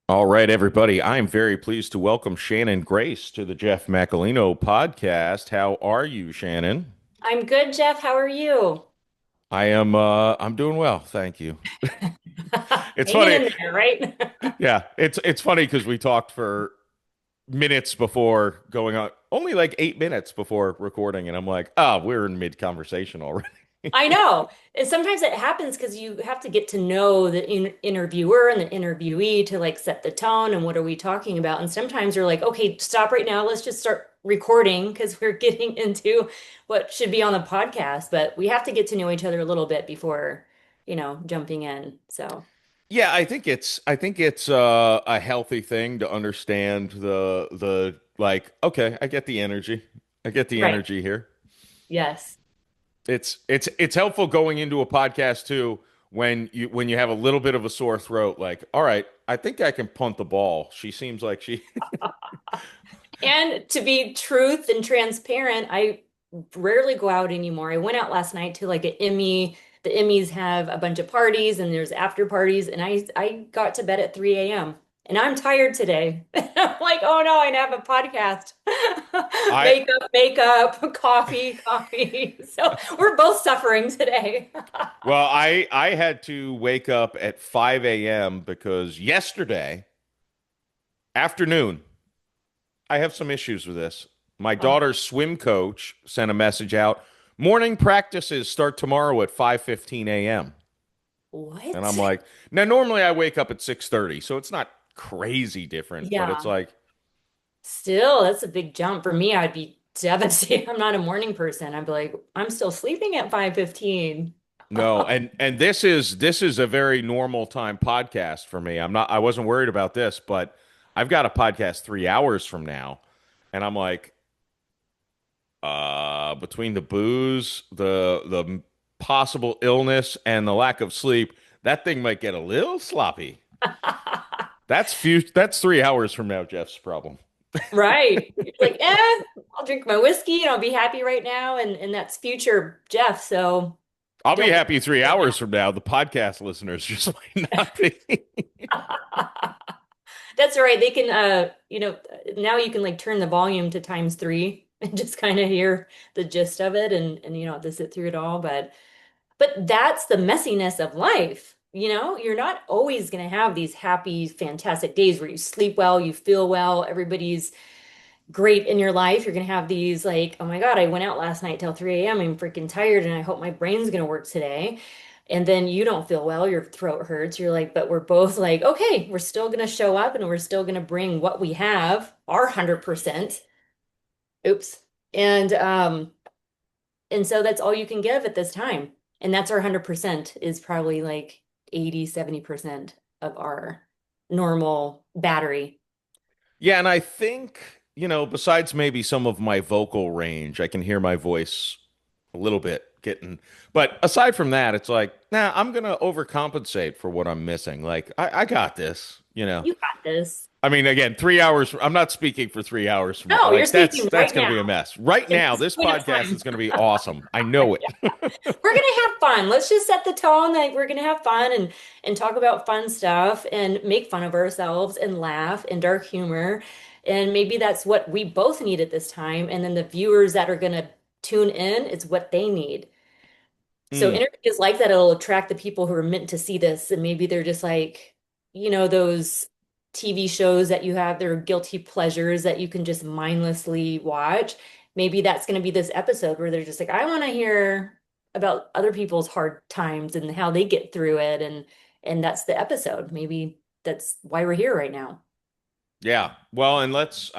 All right, everybody. I am very pleased to welcome Shannon Grace to the Jeff Macolino podcast. How are you, Shannon? I'm good, Jeff. How are you? I'm doing well, thank you. It's Hanging funny. in there, right? Yeah, it's funny because we talked for minutes before going on, only like 8 minutes before recording, and I'm like, oh, we're in mid-conversation already. I know. And sometimes it happens because you have to get to know the interviewer and the interviewee to like set the tone and what are we talking about. And sometimes you're like, okay, stop right now. Let's just start recording because we're getting into what should be on the podcast. But we have to get to know each other a little bit before, jumping in. So, Yeah, I think it's a healthy thing to understand the like, okay, I get the energy. I get the right. energy here. Yes. It's helpful going into a podcast too when you have a little bit of a sore throat, like, all right, I think I can punt the ball. She seems like she And to be truth and transparent, I rarely go out anymore. I went out last night to like an Emmy. The Emmys have a bunch of parties and there's after parties, and I got to bed at 3 a.m. and I'm tired today. I'm like, oh no, I have a podcast. I Makeup, coffee, coffee. So we're both suffering today. well, I had to wake up at 5 a.m. because yesterday afternoon, I have some issues with this. My Oh, daughter's swim coach sent a message out. Morning practices start tomorrow at 5:15 a.m. And I'm what? like, now normally I wake up at 6:30, so it's not crazy different, but it's Yeah. like, Still, that's a big jump for me. I'd be devastated. I'm not a morning person. I'd be like, I'm still sleeping at 5:15. no, and this is a very normal time podcast for me. I wasn't worried about this, but I've got a podcast 3 hours from now, and I'm like, between the booze, the possible illness, and the lack of sleep, that thing might get a little sloppy. That's 3 hours from now, Jeff's problem. Right. You're like, I'll drink my whiskey and I'll be happy right now. And that's future Jeff. So I'll be don't get happy three right hours from now. The podcast listeners just might not be. now. That's all right. They can, now you can like turn the volume to times three and just kind of hear the gist of it and you don't have to sit through it all. But that's the messiness of life. You're not always going to have these happy, fantastic days where you sleep well, you feel well, everybody's great in your life. You're going to have these like, oh my God, I went out last night till 3 a.m. I'm freaking tired and I hope my brain's going to work today. And then you don't feel well, your throat hurts. You're like, but we're both like, okay, we're still going to show up and we're still going to bring what we have, our 100%. Oops. And and so that's all you can give at this time. And that's our 100% is probably like 80, 70% of our normal battery. Yeah, and I think, besides maybe some of my vocal range, I can hear my voice a little bit getting, but aside from that, it's like, nah, I'm gonna overcompensate for what I'm missing. Like, I got this. You got this. I mean, again, 3 hours, I'm not speaking for 3 hours from now. No, you're Like, speaking that's right gonna now be a mess. Right in now, this this point of podcast time. is gonna be awesome. I know it. We're gonna have fun. Let's just set the tone. Like we're gonna have fun and talk about fun stuff and make fun of ourselves and laugh and dark humor. And maybe that's what we both need at this time. And then the viewers that are gonna tune in, it's what they need. So Mm. interviews like that, it'll attract the people who are meant to see this. And maybe they're just like, those TV shows that you have, they're guilty pleasures that you can just mindlessly watch. Maybe that's going to be this episode where they're just like, I want to hear about other people's hard times and how they get through it. And that's the episode. Maybe that's why we're here right now. Yeah. Well, and let's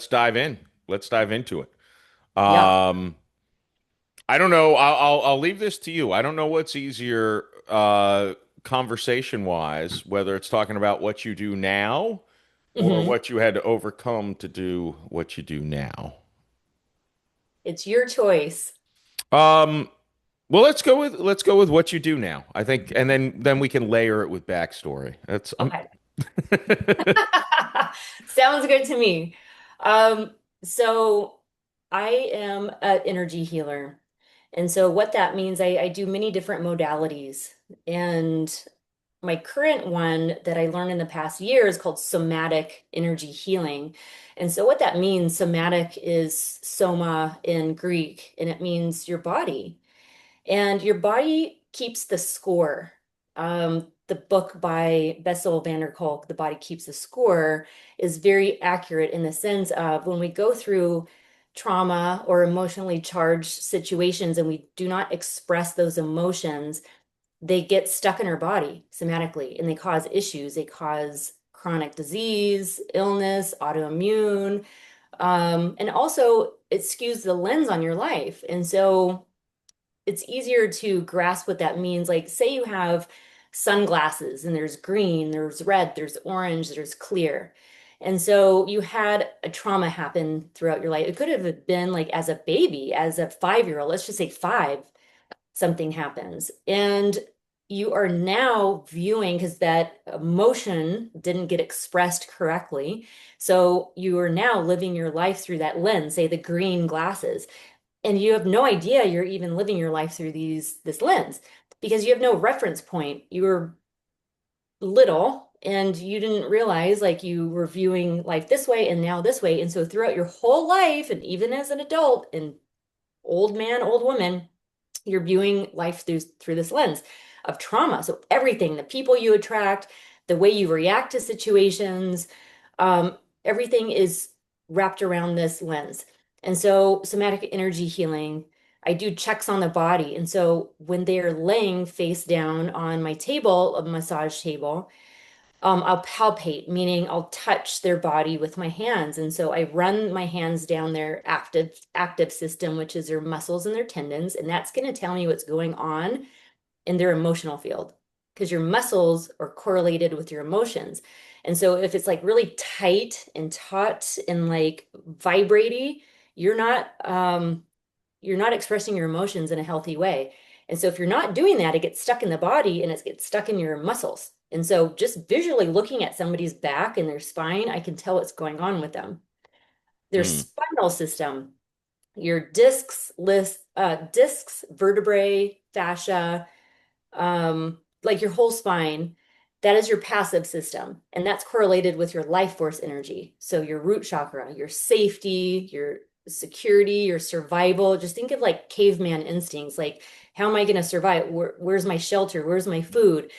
dive in. Let's dive into it. Yeah. Um, I don't know. I'll leave this to you. I don't know what's easier, conversation wise, whether it's talking about what you do now or Hmm. what you had to overcome to do what you do now. It's your choice. Um, well, let's go with what you do now. I think, and then we can layer it with backstory. That's Okay. Sounds good to me. So I am an energy healer. And so what that means, I do many different modalities. And my current one that I learned in the past year is called Somatic Energy Healing. And so what that means, somatic is soma in Greek, and it means your body. And your body keeps the score. The book by Bessel van der Kolk, The Body Keeps the Score, is very accurate in the sense of when we go through trauma or emotionally charged situations and we do not express those emotions, they get stuck in our body somatically and they cause issues. They cause chronic disease, illness, autoimmune, and also it skews the lens on your life. And so it's easier to grasp what that means. Like, say you have sunglasses and there's green, there's red, there's orange, there's clear. And so you had a trauma happen throughout your life. It could have been like as a baby, as a 5-year-old, let's just say five, something happens. And you are now viewing because that emotion didn't get expressed correctly. So you are now living your life through that lens, say the green glasses, and you have no idea you're even living your life through this lens because you have no reference point. You were little and you didn't realize like you were viewing life this way and now this way. And so throughout your whole life, and even as an adult and old man, old woman, you're viewing life through this lens of trauma. So everything, the people you attract, the way you react to situations, um, everything is wrapped around this lens. And so somatic energy healing, I do checks on the body. And so when they're laying face down on my table, a massage table, I'll palpate, meaning I'll touch their body with my hands. And so I run my hands down their active system, which is their muscles and their tendons, and that's going to tell me what's going on in their emotional field because your muscles are correlated with your emotions. And so if it's like really tight and taut and like vibraty, you're not you're not expressing your emotions in a healthy way. And so if you're not doing that, it gets stuck in the body and it gets stuck in your muscles. And so just visually looking at somebody's back and their spine, I can tell what's going on with them. Their Hmm. spinal system, your discs, vertebrae, fascia, like your whole spine, that is your passive system. And that's correlated with your life force energy. So your root chakra, your safety, your security, your survival. Just think of like caveman instincts. Like, how am I going to survive? Where's my shelter? Where's my food?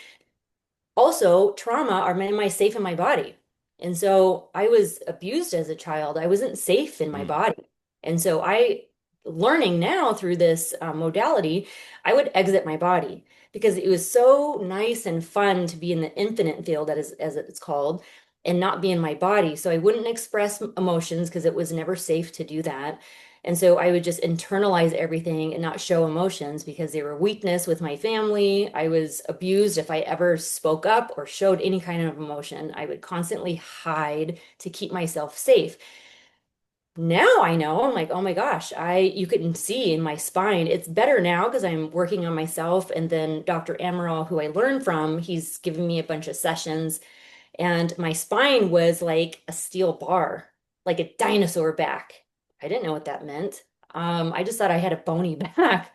Also, trauma are, am I safe in my body? And so I was abused as a child. I wasn't safe in my Hmm. body. And so learning now through this modality, I would exit my body because it was so nice and fun to be in the infinite field, as it's called, and not be in my body. So I wouldn't express emotions because it was never safe to do that. And so I would just internalize everything and not show emotions because they were weakness with my family. I was abused if I ever spoke up or showed any kind of emotion. I would constantly hide to keep myself safe. Now I know, I'm like, oh my gosh, you couldn't see in my spine. It's better now because I'm working on myself. And then Dr. Amaral, who I learned from, he's given me a bunch of sessions and my spine was like a steel bar, like a dinosaur back. I didn't know what that meant. I just thought I had a bony back.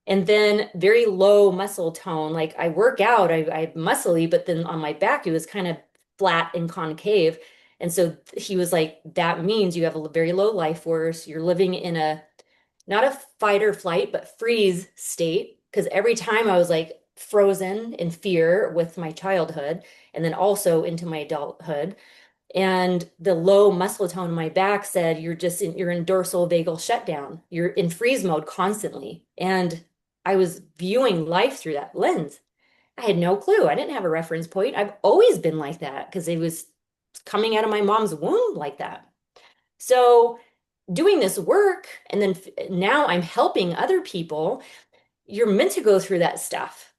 And then very low muscle tone. Like I work out, I muscly, but then on my back, it was kind of flat and concave. And so he was like, that means you have a very low life force. You're living in a, not a fight or flight, but freeze state. Because every time I was like frozen in fear with my childhood and then also into my adulthood. And the low muscle tone in my back said, you're in dorsal vagal shutdown. You're in freeze mode constantly. And I was viewing life through that lens. I had no clue. I didn't have a reference point. I've always been like that because it was coming out of my mom's womb like that. So doing this work, and then now I'm helping other people. You're meant to go through that stuff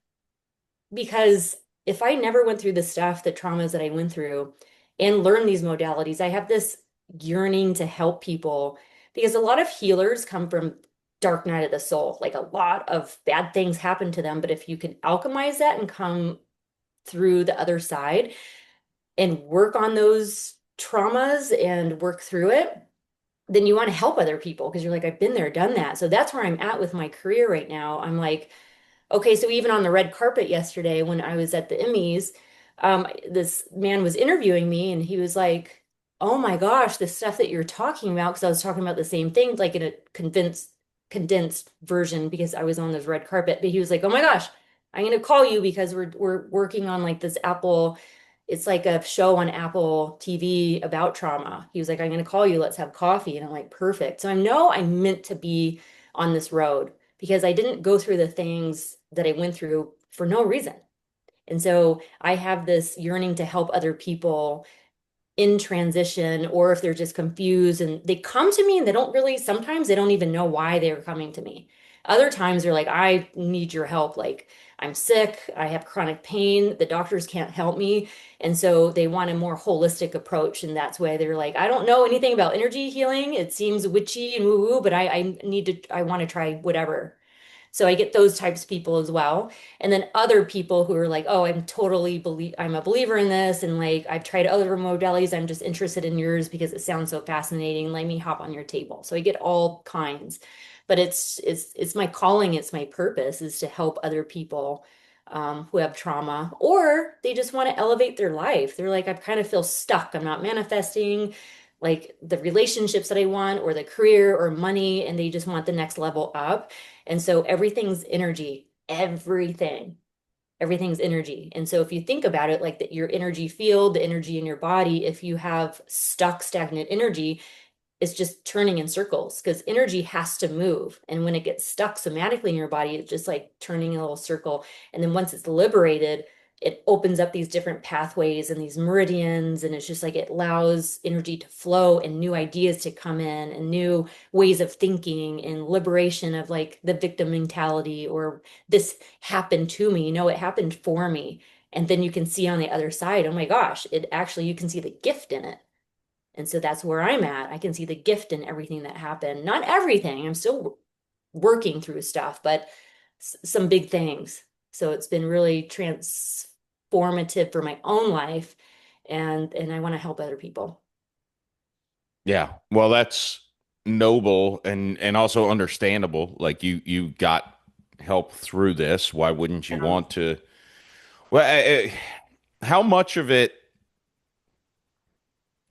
because if I never went through the stuff, the traumas that I went through and learned these modalities, I have this yearning to help people because a lot of healers come from dark night of the soul. Like a lot of bad things happen to them, but if you can alchemize that and come through the other side and work on those traumas and work through it, then you want to help other people because you're like, I've been there, done that. So that's where I'm at with my career right now. I'm like, Okay, so even on the red carpet yesterday when I was at the Emmys, this man was interviewing me and he was like, "Oh my gosh, the stuff that you're talking about," because I was talking about the same thing, like in a condensed version because I was on this red carpet. But he was like, "Oh my gosh, I'm gonna call you because we're working on like this Apple, it's like a show on Apple TV about trauma." He was like, "I'm gonna call you, let's have coffee." And I'm like, perfect. So I know I'm meant to be on this road because I didn't go through the things that I went through for no reason. And so I have this yearning to help other people in transition, or if they're just confused and they come to me and they don't really, sometimes they don't even know why they're coming to me. Other times they're like, "I need your help. Like, I'm sick, I have chronic pain, the doctors can't help me." And so they want a more holistic approach. And that's why they're like, "I don't know anything about energy healing. It seems witchy and woo-woo, but I want to try whatever." So I get those types of people as well. And then other people who are like, "Oh, I'm a believer in this, and like I've tried other modalities. I'm just interested in yours because it sounds so fascinating. Let me hop on your table." So I get all kinds. But it's my calling, it's my purpose is to help other people who have trauma, or they just want to elevate their life. They're like, "I kind of feel stuck. I'm not manifesting like the relationships that I want or the career or money, and they just want the next level up." And so everything's energy, everything's energy. And so if you think about it, like your energy field, the energy in your body, if you have stuck, stagnant energy, it's just turning in circles because energy has to move. And when it gets stuck somatically in your body, it's just like turning in a little circle. And then once it's liberated, it opens up these different pathways and these meridians. And it's just like it allows energy to flow and new ideas to come in and new ways of thinking and liberation of like the victim mentality or "this happened to me." No, it happened for me. And then you can see on the other side, oh my gosh, it actually, you can see the gift in it. And so that's where I'm at. I can see the gift in everything that happened. Not everything. I'm still working through stuff, but some big things. So it's been really transformative for my own life, and I want to help other people. Yeah. Well, that's noble and also understandable. Like you got help through this. Why wouldn't you Yeah. want to? Well, how much of it,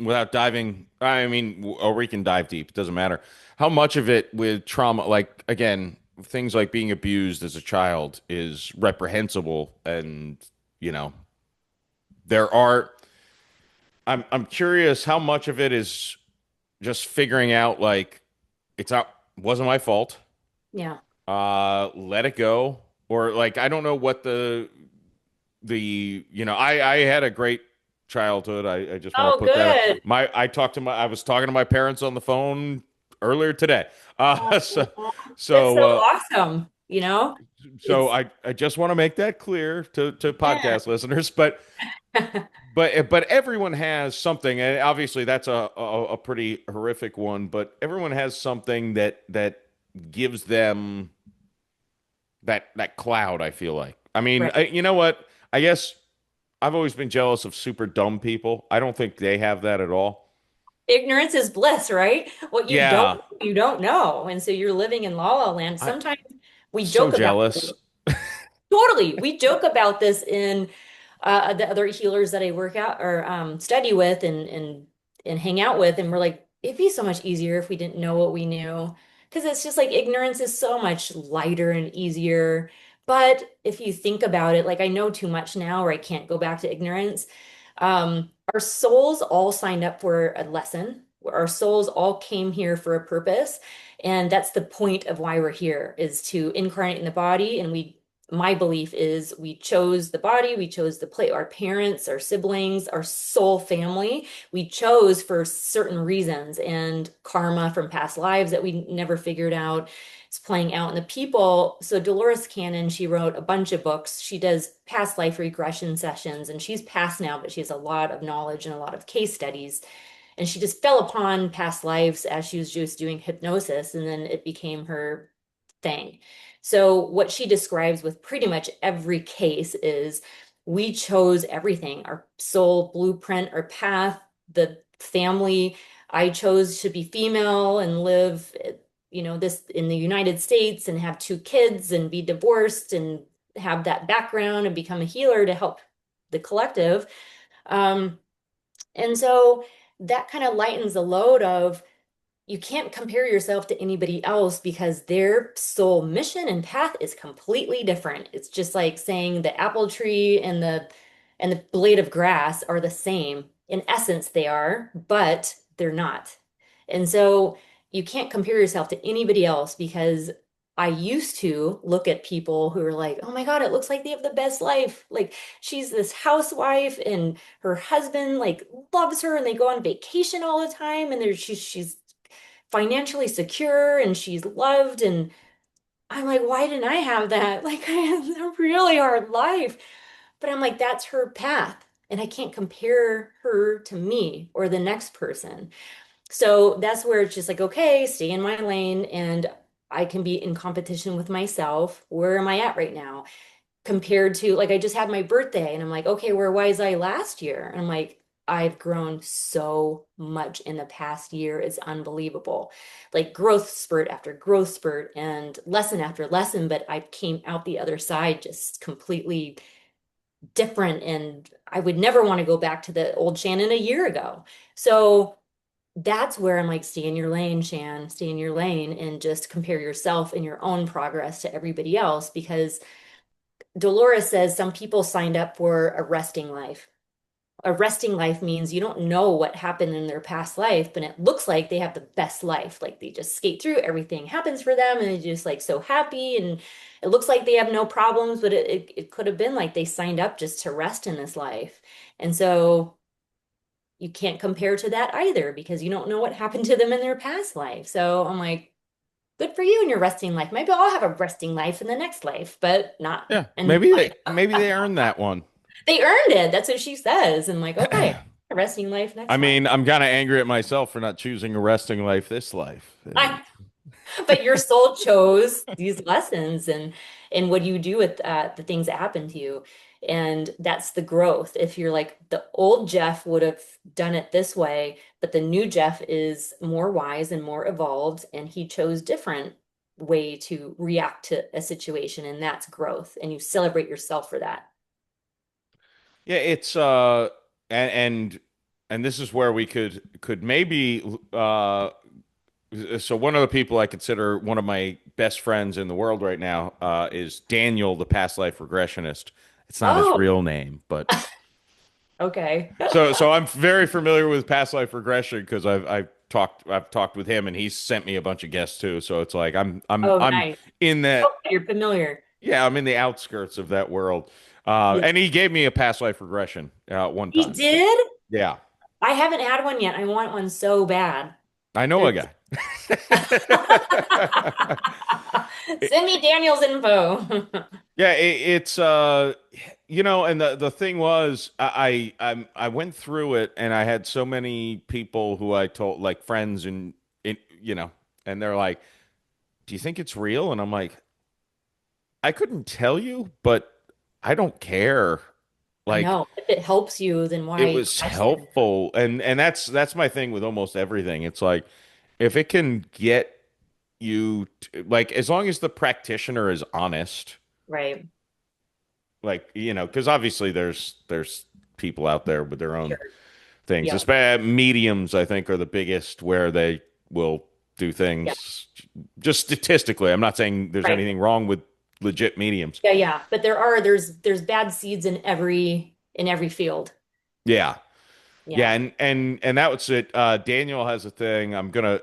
without diving, I mean, or we can dive deep, it doesn't matter. How much of it with trauma, like again, things like being abused as a child is reprehensible and, you know, there are I'm curious how much of it is just figuring out like it's not wasn't my fault. Yeah. Let it go. Or like I don't know what I had a great childhood. I just want to Oh, put that good. I was talking to my parents on the phone earlier today. Uh so That's so so uh awesome. so It's I just want to make that clear to yeah. podcast listeners, but everyone has something, and obviously that's a pretty horrific one, but everyone has something that gives them that cloud, I feel like. I mean, Right. you know what? I guess I've always been jealous of super dumb people. I don't think they have that at all. Ignorance is bliss, right? What Yeah, you don't know. And so you're living in la la land. I'm Sometimes we so joke about jealous. this. Totally. We joke about this in the other healers that I work out or study with and hang out with, and we're like, it'd be so much easier if we didn't know what we knew. Because it's just like ignorance is so much lighter and easier. But if you think about it, like I know too much now, or I can't go back to ignorance. Our souls all signed up for a lesson. Our souls all came here for a purpose. And that's the point of why we're here, is to incarnate in the body. And my belief is we chose the body, we chose the play, our parents, our siblings, our soul family. We chose for certain reasons and karma from past lives that we never figured out. It's playing out in the people. So Dolores Cannon, she wrote a bunch of books. She does past life regression sessions, and she's passed now, but she has a lot of knowledge and a lot of case studies. And she just fell upon past lives as she was just doing hypnosis, and then it became her thing. So, what she describes with pretty much every case is we chose everything, our soul blueprint, our path, the family. I chose to be female and live, this in the United States and have two kids and be divorced and have that background and become a healer to help the collective. Um, and so that kind of lightens the load of you can't compare yourself to anybody else because their soul mission and path is completely different. It's just like saying the apple tree and the blade of grass are the same. In essence, they are, but they're not. And so you can't compare yourself to anybody else because I used to look at people who are like, oh my God, it looks like they have the best life. Like she's this housewife and her husband like loves her and they go on vacation all the time and she's financially secure and she's loved. And I'm like, why didn't I have that? Like, I had a really hard life. But I'm like, that's her path. And I can't compare her to me or the next person. So that's where it's just like, okay, stay in my lane and I can be in competition with myself. Where am I at right now? Compared to like I just had my birthday and I'm like, okay, where was I last year? And I'm like, I've grown so much in the past year. It's unbelievable. Like growth spurt after growth spurt and lesson after lesson, but I came out the other side just completely different. And I would never want to go back to the old Shannon a year ago. So that's where I'm like, stay in your lane, Shan, stay in your lane and just compare yourself and your own progress to everybody else because Dolores says some people signed up for a resting life. A resting life means you don't know what happened in their past life, but it looks like they have the best life. Like they just skate through, everything happens for them, and they're just like so happy. And it looks like they have no problems, but it could have been like they signed up just to rest in this life. And so you can't compare to that either because you don't know what happened to them in their past life. So I'm like, good for you in your resting life. Maybe I'll have a resting life in the next life, but not. Yeah, And maybe they earned that one. they earned it. That's what she says. And like, okay, a resting life I next life. mean, I'm kind of angry at myself for not choosing a resting life this life. I, but your soul chose these lessons and what do you do with the things that happen to you? And that's the growth. If you're like the old Jeff would have done it this way, but the new Jeff is more wise and more evolved, and he chose different way to react to a situation, and that's growth. And you celebrate yourself for that. Yeah, it's and and and this is where we could maybe so one of the people I consider one of my best friends in the world right now is Daniel, the past life regressionist. It's not his Oh, real name, but okay. so I'm very familiar with past life regression because I've talked with him and he's sent me a bunch of guests too. So it's like Oh, I'm nice. in that. Okay, you're familiar. Yeah, I'm in the outskirts of that world. Yeah. And he gave me a past life regression one He time. did? Yeah, I haven't had one yet. I want one so bad. I know a There's guy. Send me Daniel's info. Yeah, it's and the thing was I went through it and I had so many people who I told like friends and it, and they're like, "Do you think it's real?" And I'm like, "I couldn't tell you, but I don't care." I Like know. If it helps you, then it why was question? helpful and that's my thing with almost everything. It's like if it can get like as long as the practitioner is honest, Right. like because obviously there's people out there with their own Sure. things. Yeah. Especially mediums, I think, are the biggest where they will do Yeah. things just statistically. I'm not saying there's Right. anything wrong with legit mediums. Yeah, yeah. But there's bad seeds in every field. Yeah. Yeah, Yeah. and that was it. Daniel has a thing.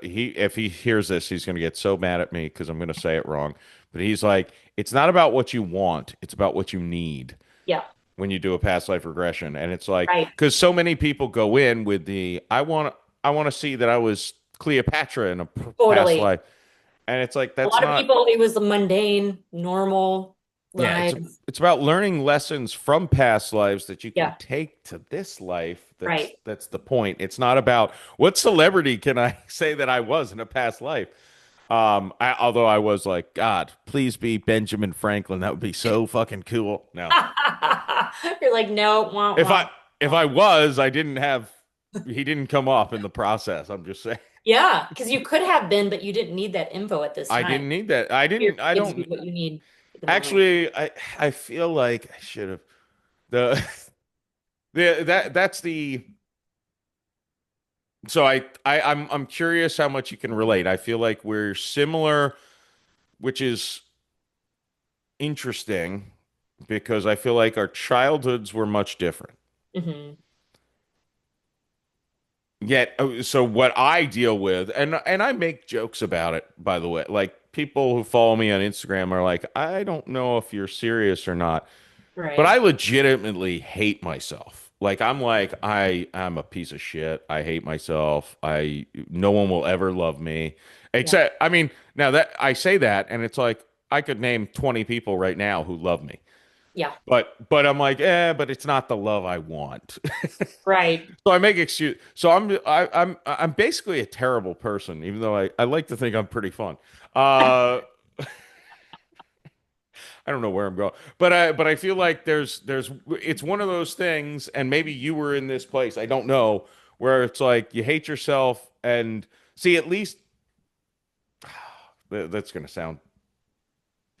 He if he hears this, he's gonna get so mad at me because I'm gonna say it wrong. But he's like, it's not about what you want, it's about what you need Yeah. when you do a past life regression. And it's like, Right. because so many people go in with the I want to see that I was Cleopatra in a past Totally. life. And it's like A that's lot of not. people, it was the mundane, normal Yeah, lives. it's about learning lessons from past lives that you can Yeah. take to this life. That's Right. that's the point. It's not about what celebrity can I say that I was in a past life. Although I was like, God, please be Benjamin Franklin. That would be so fucking cool. No, You're like, no, won't, if I won't. if I was, I didn't have. He didn't come up in the process. I'm just saying. Yeah, because you could have been, but you didn't need that info at this I time. didn't need that. I Here didn't. I gives you don't. what you need. the moment. Actually, I feel like I should have the that's the so I'm curious how much you can relate. I feel like we're similar, which is interesting because I feel like our childhoods were much different. Hmm. Yet, so what I deal with, and I make jokes about it, by the way. Like people who follow me on Instagram are like, I don't know if you're serious or not, but I Right. legitimately hate myself. Like I'm a piece of shit. I hate myself. I No one will ever love me. Yeah. Except, I mean, now that I say that, and it's like I could name 20 people right now who love me. Yeah. But I'm like, but it's not the love I want. Right. So I make excuse. So I'm basically a terrible person, even though I like to think I'm pretty fun. Uh, I don't know where I'm going, but I feel like there's it's one of those things, and maybe you were in this place. I don't know where it's like you hate yourself, and see at least that's gonna sound.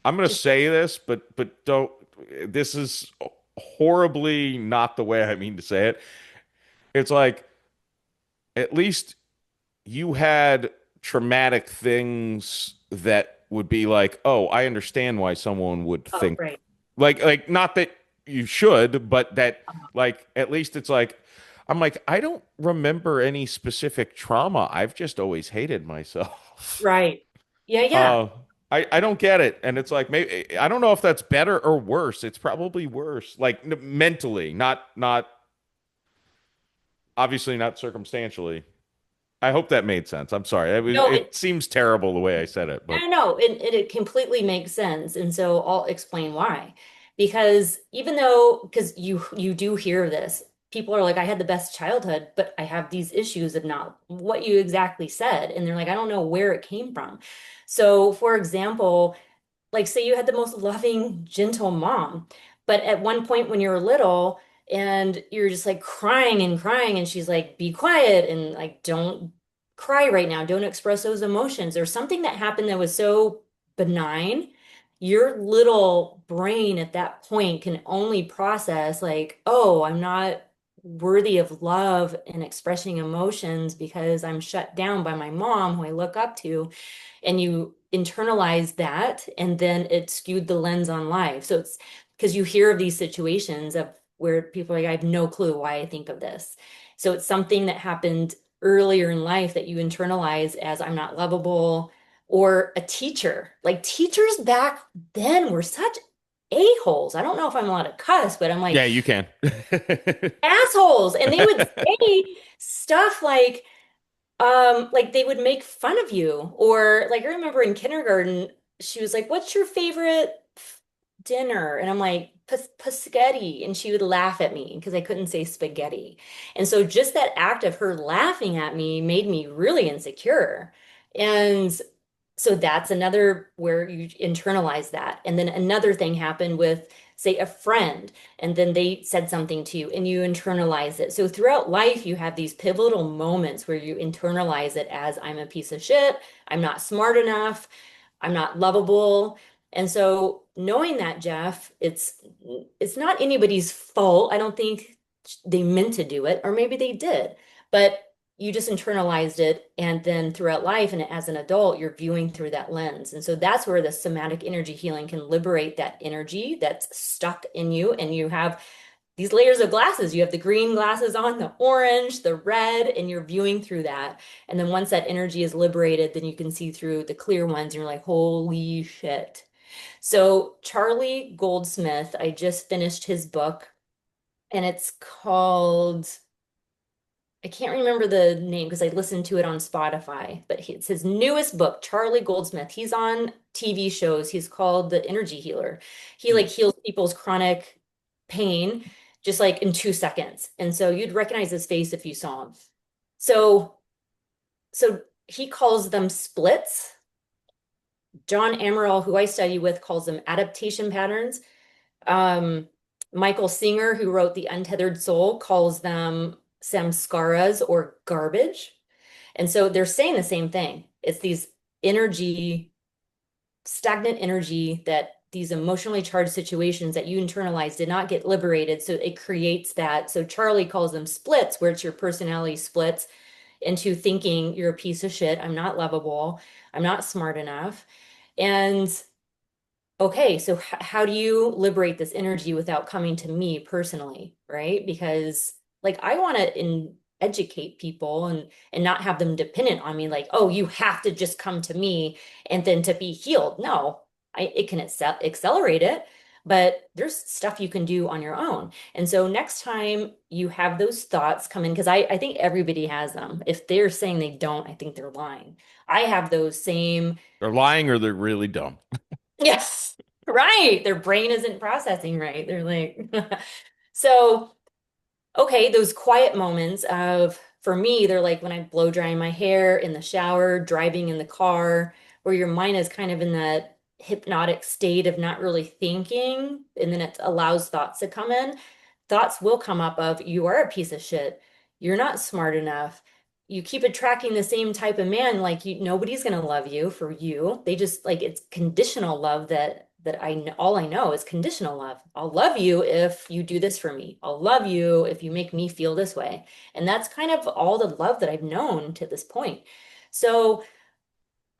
I'm gonna Just say this, but don't. This is horribly not the way I mean to say it. It's like at least you had traumatic things that would be like, oh, I understand why someone would oh, think right. like not that you should, but that Uh-huh. like at least it's like I'm like, I don't remember any specific trauma. I've just always hated myself. Right. Yeah, yeah. Uh I don't get it. And it's like maybe I don't know if that's better or worse. It's probably worse. Like mentally, not obviously not circumstantially. I hope that made sense. I'm sorry. No, It seems terrible the way I said it, I but don't know. It completely makes sense. And so I'll explain why. Because even though, because you do hear this, people are like, I had the best childhood, but I have these issues of not what you exactly said. And they're like, I don't know where it came from. So, for example, like say you had the most loving, gentle mom, but at one point when you were little and you're just like crying and crying, and she's like, be quiet and like don't cry right now, don't express those emotions, or something that happened that was so benign, your little brain at that point can only process like, oh, I'm not worthy of love and expressing emotions because I'm shut down by my mom who I look up to, and you internalize that, and then it skewed the lens on life. So it's because you hear of these situations of where people are like, I have no clue why I think of this. So it's something that happened earlier in life that you internalize as I'm not lovable, or a teacher. Like teachers back then were such a-holes. I don't know if I'm allowed to cuss, but I'm yeah, like you can. assholes. And they would say stuff like they would make fun of you. Or like I remember in kindergarten, she was like, "What's your favorite dinner?" And I'm like, Spaghetti. And she would laugh at me because I couldn't say spaghetti. And so just that act of her laughing at me made me really insecure. And so that's another where you internalize that. And then another thing happened with, say, a friend, and then they said something to you and you internalize it. So throughout life, you have these pivotal moments where you internalize it as I'm a piece of shit, I'm not smart enough, I'm not lovable. And so knowing that, Jeff, it's not anybody's fault. I don't think they meant to do it, or maybe they did, but you just internalized it. And then throughout life and as an adult, you're viewing through that lens. And so that's where the somatic energy healing can liberate that energy that's stuck in you. And you have these layers of glasses. You have the green glasses on, the orange, the red, and you're viewing through that. And then once that energy is liberated, then you can see through the clear ones. And you're like, holy shit. So Charlie Goldsmith, I just finished his book, and it's called, I can't remember the name because I listened to it on Spotify, but it's his newest book, Charlie Goldsmith. He's on TV shows. He's called the Energy Healer. He Hmm. like heals people's chronic pain just like in 2 seconds. And so you'd recognize his face if you saw him. So so he calls them splits. John Amaral, who I study with, calls them adaptation patterns. Um, Michael Singer, who wrote The Untethered Soul, calls them samskaras or garbage. And so they're saying the same thing. It's these energy, stagnant energy that these emotionally charged situations that you internalized did not get liberated. So it creates that. So Charlie calls them splits, where it's your personality splits into thinking you're a piece of shit. I'm not lovable. I'm not smart enough. And okay, so how do you liberate this energy without coming to me personally, right? Because like I want to educate people and not have them dependent on me like, "Oh, you have to just come to me and then to be healed." No. It can accelerate it, but there's stuff you can do on your own. And so next time you have those thoughts come in, because I think everybody has them. If they're saying they don't, I think they're lying. I have those same. They're lying or they're really dumb. Yes, right. Their brain isn't processing right. They're like, so, okay, those quiet moments for me, they're like when I blow drying my hair in the shower, driving in the car, where your mind is kind of in that hypnotic state of not really thinking, and then it allows thoughts to come in. Thoughts will come up of, you are a piece of shit. You're not smart enough. You keep attracting the same type of man, like nobody's gonna love you for you. They just like it's conditional love that all I know is conditional love. I'll love you if you do this for me. I'll love you if you make me feel this way. And that's kind of all the love that I've known to this point. So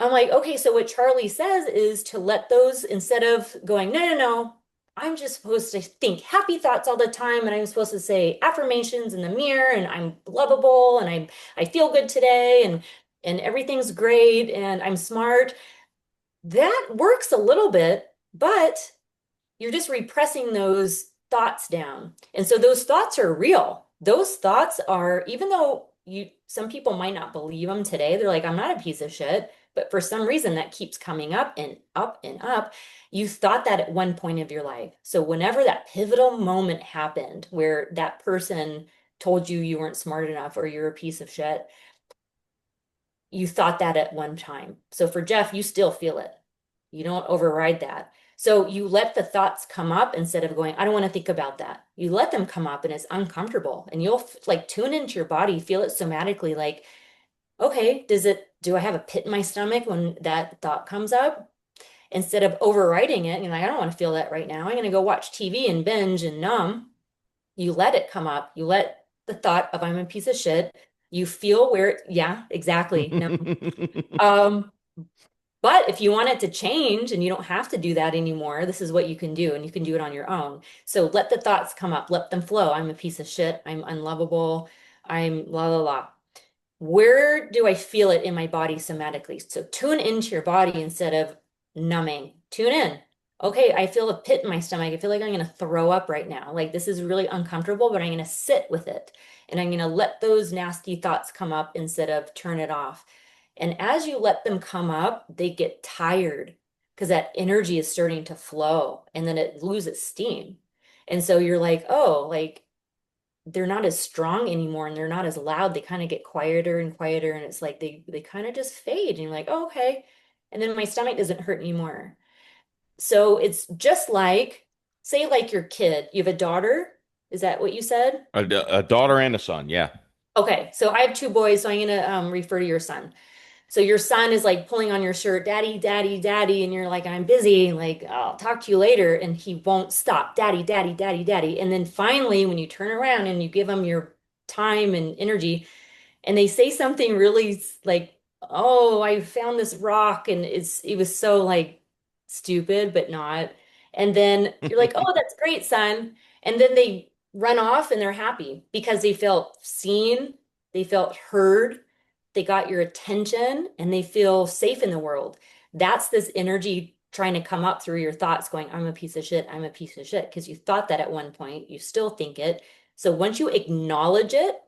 I'm like, okay, so what Charlie says is to let those, instead of going, no, no, no, I'm just supposed to think happy thoughts all the time, and I'm supposed to say affirmations in the mirror, and I'm lovable, and I feel good today, and everything's great, and I'm smart. That works a little bit, but you're just repressing those thoughts down. And so those thoughts are real. Those thoughts are, even though some people might not believe them today, they're like, I'm not a piece of shit. But for some reason, that keeps coming up and up and up. You thought that at one point of your life. So whenever that pivotal moment happened where that person told you you weren't smart enough or you're a piece of shit, you thought that at one time. So for Jeff, you still feel it. You don't override that. So you let the thoughts come up instead of going, I don't want to think about that. You let them come up and it's uncomfortable. And you'll like tune into your body, feel it somatically like, okay, do I have a pit in my stomach when that thought comes up? Instead of overriding it, you're like, I don't want to feel that right now. I'm going to go watch TV and binge and numb. You let it come up. You let the thought of I'm a piece of shit. You feel where, yeah, exactly. No. Um, but if you want it to change and you don't have to do that anymore, this is what you can do, and you can do it on your own. So let the thoughts come up, let them flow. I'm a piece of shit. I'm unlovable. I'm la la la. Where do I feel it in my body somatically? So tune into your body instead of numbing. Tune in. Okay, I feel a pit in my stomach. I feel like I'm going to throw up right now. Like this is really uncomfortable, but I'm going to sit with it. And I'm going to let those nasty thoughts come up instead of turn it off. And as you let them come up, they get tired because that energy is starting to flow and then it loses steam. And so you're like, oh, like they're not as strong anymore and they're not as loud. They kind of get quieter and quieter, and it's like they kind of just fade. And you're like, oh, okay. And then my stomach doesn't hurt anymore. So it's just like, say, like your kid, you have a daughter. Is that what you said? A daughter and a son. Yeah. Okay, so I have two boys, so I'm gonna refer to your son. So your son is like pulling on your shirt, daddy, daddy, daddy, and you're like, I'm busy, like, I'll talk to you later. And he won't stop, daddy, daddy, daddy, daddy. And then finally, when you turn around and you give him your time and energy, and they say something really like, "Oh, I found this rock," and it was so like stupid, but not. And then you're like, "Oh, that's great, son." And then they run off and they're happy because they felt seen, they felt heard, they got your attention, and they feel safe in the world. That's this energy trying to come up through your thoughts, going, "I'm a piece of shit, I'm a piece of shit," because you thought that at one point, you still think it. So once you acknowledge it,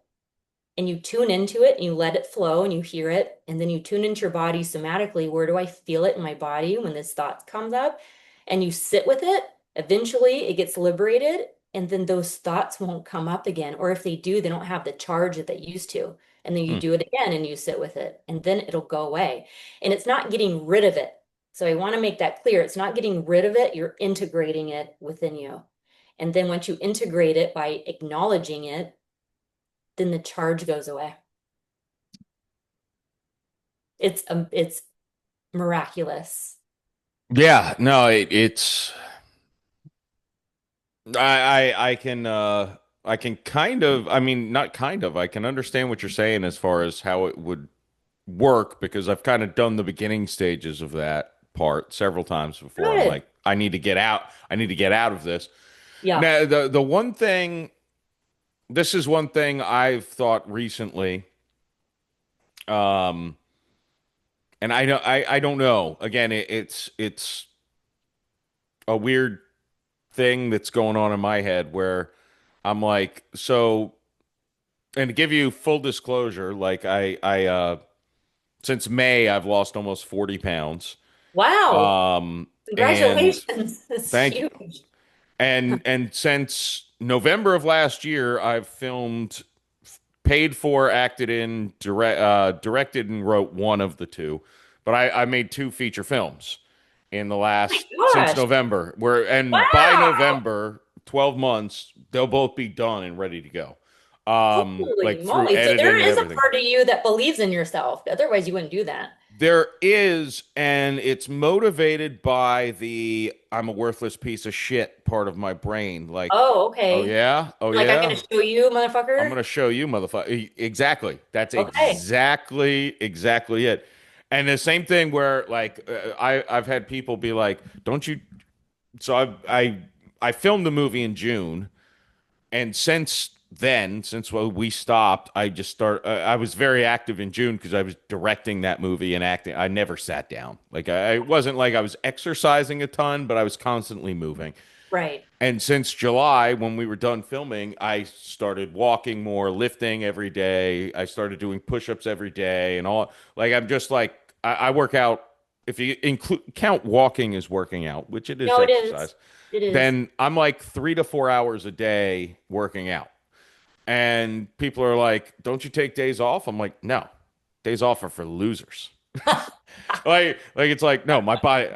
and you tune into it and you let it flow and you hear it, and then you tune into your body somatically, where do I feel it in my body when this thought comes up, and you sit with it, eventually it gets liberated, and then those thoughts won't come up again, or if they do, they don't have the charge that they used to. And then you Hmm. do it again and you sit with it, and then it'll go away. And it's not getting rid of it. So I want to make that clear. It's not getting rid of it, you're integrating it within you. And then once you integrate it by acknowledging it, then the charge goes away. It's miraculous. Yeah, no, it's I can kind of, I mean, not kind of, I can understand what you're saying as far as how it would work because I've kind of done the beginning stages of that part several times before. I'm Good. like, I need to get out. I need to get out of this. Yeah. Now, the one thing, this is one thing I've thought recently, um, and I don't know. Again, it's a weird thing that's going on in my head where I'm like, so, and to give you full disclosure, like since May I've lost almost 40 pounds. Wow. And Congratulations. That's thank you. huge. And since November of last year, I've filmed, paid for, acted in, directed, and wrote one of the two. But I made two feature films in the Oh last my since gosh. November. And by Wow. November, 12 months, they'll both be done and ready to go. Like Holy through moly. So there editing and is a everything. part of you that believes in yourself. Otherwise, you wouldn't do that. There is, and it's motivated by the I'm a worthless piece of shit part of my brain. Like, Oh, oh okay. yeah, oh Like, I'm going yeah, to show you, I'm motherfucker. gonna show you, motherfucker. Exactly. That's Okay. exactly it. And the same thing where like I've had people be like, "Don't you?" So I filmed the movie in June, and since then, since we stopped, I just start. I was very active in June because I was directing that movie and acting. I never sat down. Like I it wasn't like I was exercising a ton, but I was constantly moving. Right. And since July, when we were done filming, I started walking more, lifting every day. I started doing push-ups every day, and all. Like I'm just like I work out. If you include count walking as working out, which it is No, it is. exercise, It is. then I'm like 3 to 4 hours a day working out. And people are like, "Don't you take days off?" I'm like, "No, days off are for losers." Like it's like, no, my body,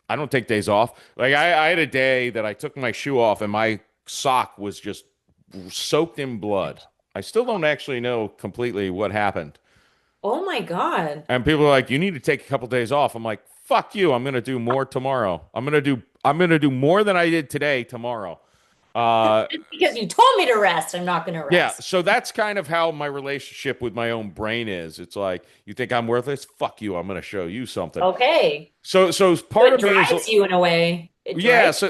I don't take days off. Like I had a day that I took my shoe off and my sock was just soaked in blood. I still don't actually know completely what happened. Oh my God. And people are like, "You need to take a couple days off." I'm like, "Fuck you. I'm gonna do more tomorrow. I'm gonna do more than I did today tomorrow." Uh, Just because you told me to rest, I'm not going to yeah, rest. so that's kind of how my relationship with my own brain is. It's like, you think I'm worthless? Fuck you. I'm gonna show you something. Okay. So So part it of me is, drives you in a way. It yeah. drives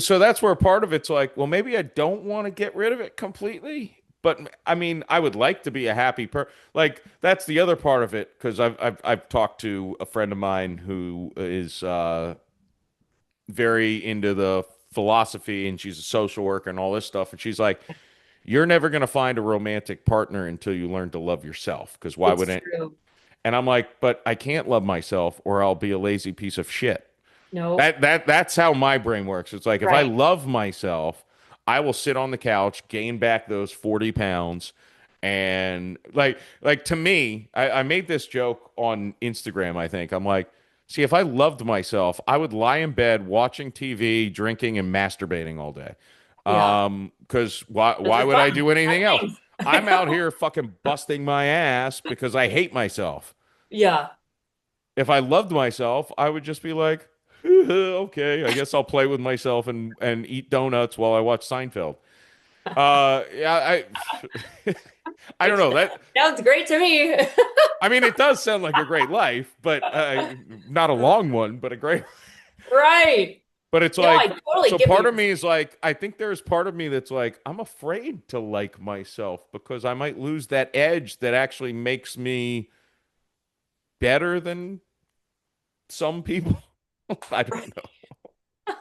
So that's where part of it's like, well, maybe I don't want to get rid of it completely, but I mean, I would like to be a happy Like that's the other part of it because I've talked to a friend of mine who is very into the philosophy and she's a social worker and all this stuff, and she's like, you're never gonna find a romantic partner until you learn to love yourself because why It's would it? true. And I'm like, but I can't love myself or I'll be a lazy piece of shit. No. That's how my brain works. It's like if I Right. love myself, I will sit on the couch, gain back those 40 pounds, and like to me, I made this joke on Instagram, I think. I'm like, see, if I loved myself, I would lie in bed watching TV, drinking, and masturbating all day. Yeah. Because Those why are would I fun. do anything else? Things. I I'm out know. here fucking busting my ass because I hate myself. Yeah. If I loved myself, I would just be like, okay, I guess I'll play with myself and eat donuts while I watch Seinfeld. Yeah, I don't know that. Sounds great to me. I mean, it does sound like a great life, but not a long one, but a great. Right. But it's No, I like, totally so get what part you're of me is like, I think there's part of me that's like, I'm afraid to like myself because I might lose that edge that actually makes me better than some people. I don't saying. know.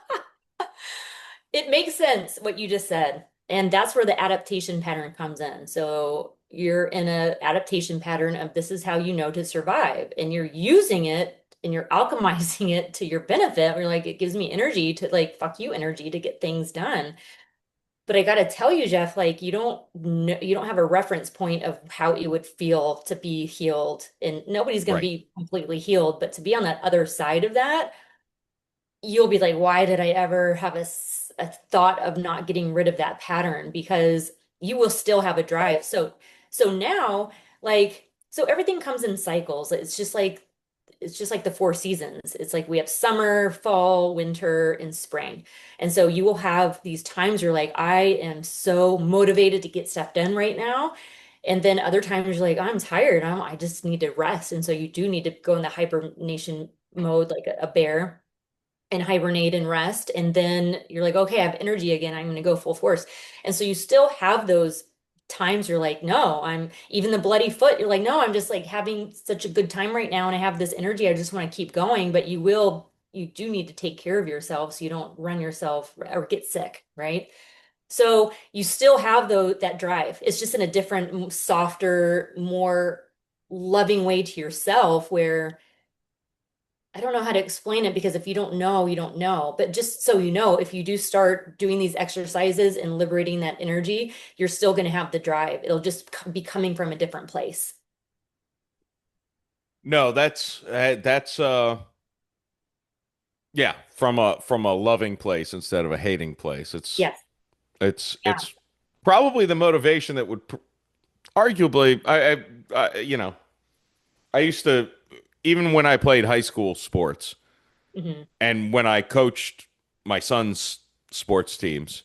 It makes sense what you just said. And that's where the adaptation pattern comes in. So you're in a adaptation pattern of this is how you know to survive. And you're using it and you're alchemizing it to your benefit. You're like, it gives me energy to like fuck you energy to get things done. But I gotta tell you, Jeff, like you don't know, you don't have a reference point of how it would feel to be healed. And nobody's gonna Right. be completely healed, but to be on that other side of that, you'll be like, why did I ever have a thought of not getting rid of that pattern? Because you will still have a drive. So now, like, so everything comes in cycles. It's just like it's just like the four seasons. It's like we have summer, fall, winter, and spring. And so you will have these times you're like, I am so motivated to get stuff done right now. And then other times you're like, I'm tired. I just need to rest. And so you do need to go in the hibernation mode, like a bear, and hibernate and rest. And then you're like, okay, I have energy again. I'm going to go full force. And so you still have those times you're like, no, I'm even the bloody foot. You're like, no, I'm just like having such a good time right now. And I have this energy. I just want to keep going. But you do need to take care of yourself so you don't run yourself or get sick, right? So you still have that drive. It's just in a different, softer, more loving way to yourself where I don't know how to explain it because if you don't know, you don't know. But just so you know, if you do start doing these exercises and liberating that energy, you're still going to have the drive. It'll just be coming from a different place. No, that's yeah, from a loving place instead of a hating place. Yes. Yeah. It's probably the motivation that would arguably I used to, even when I played high school sports Hmm. and when I coached my son's sports teams,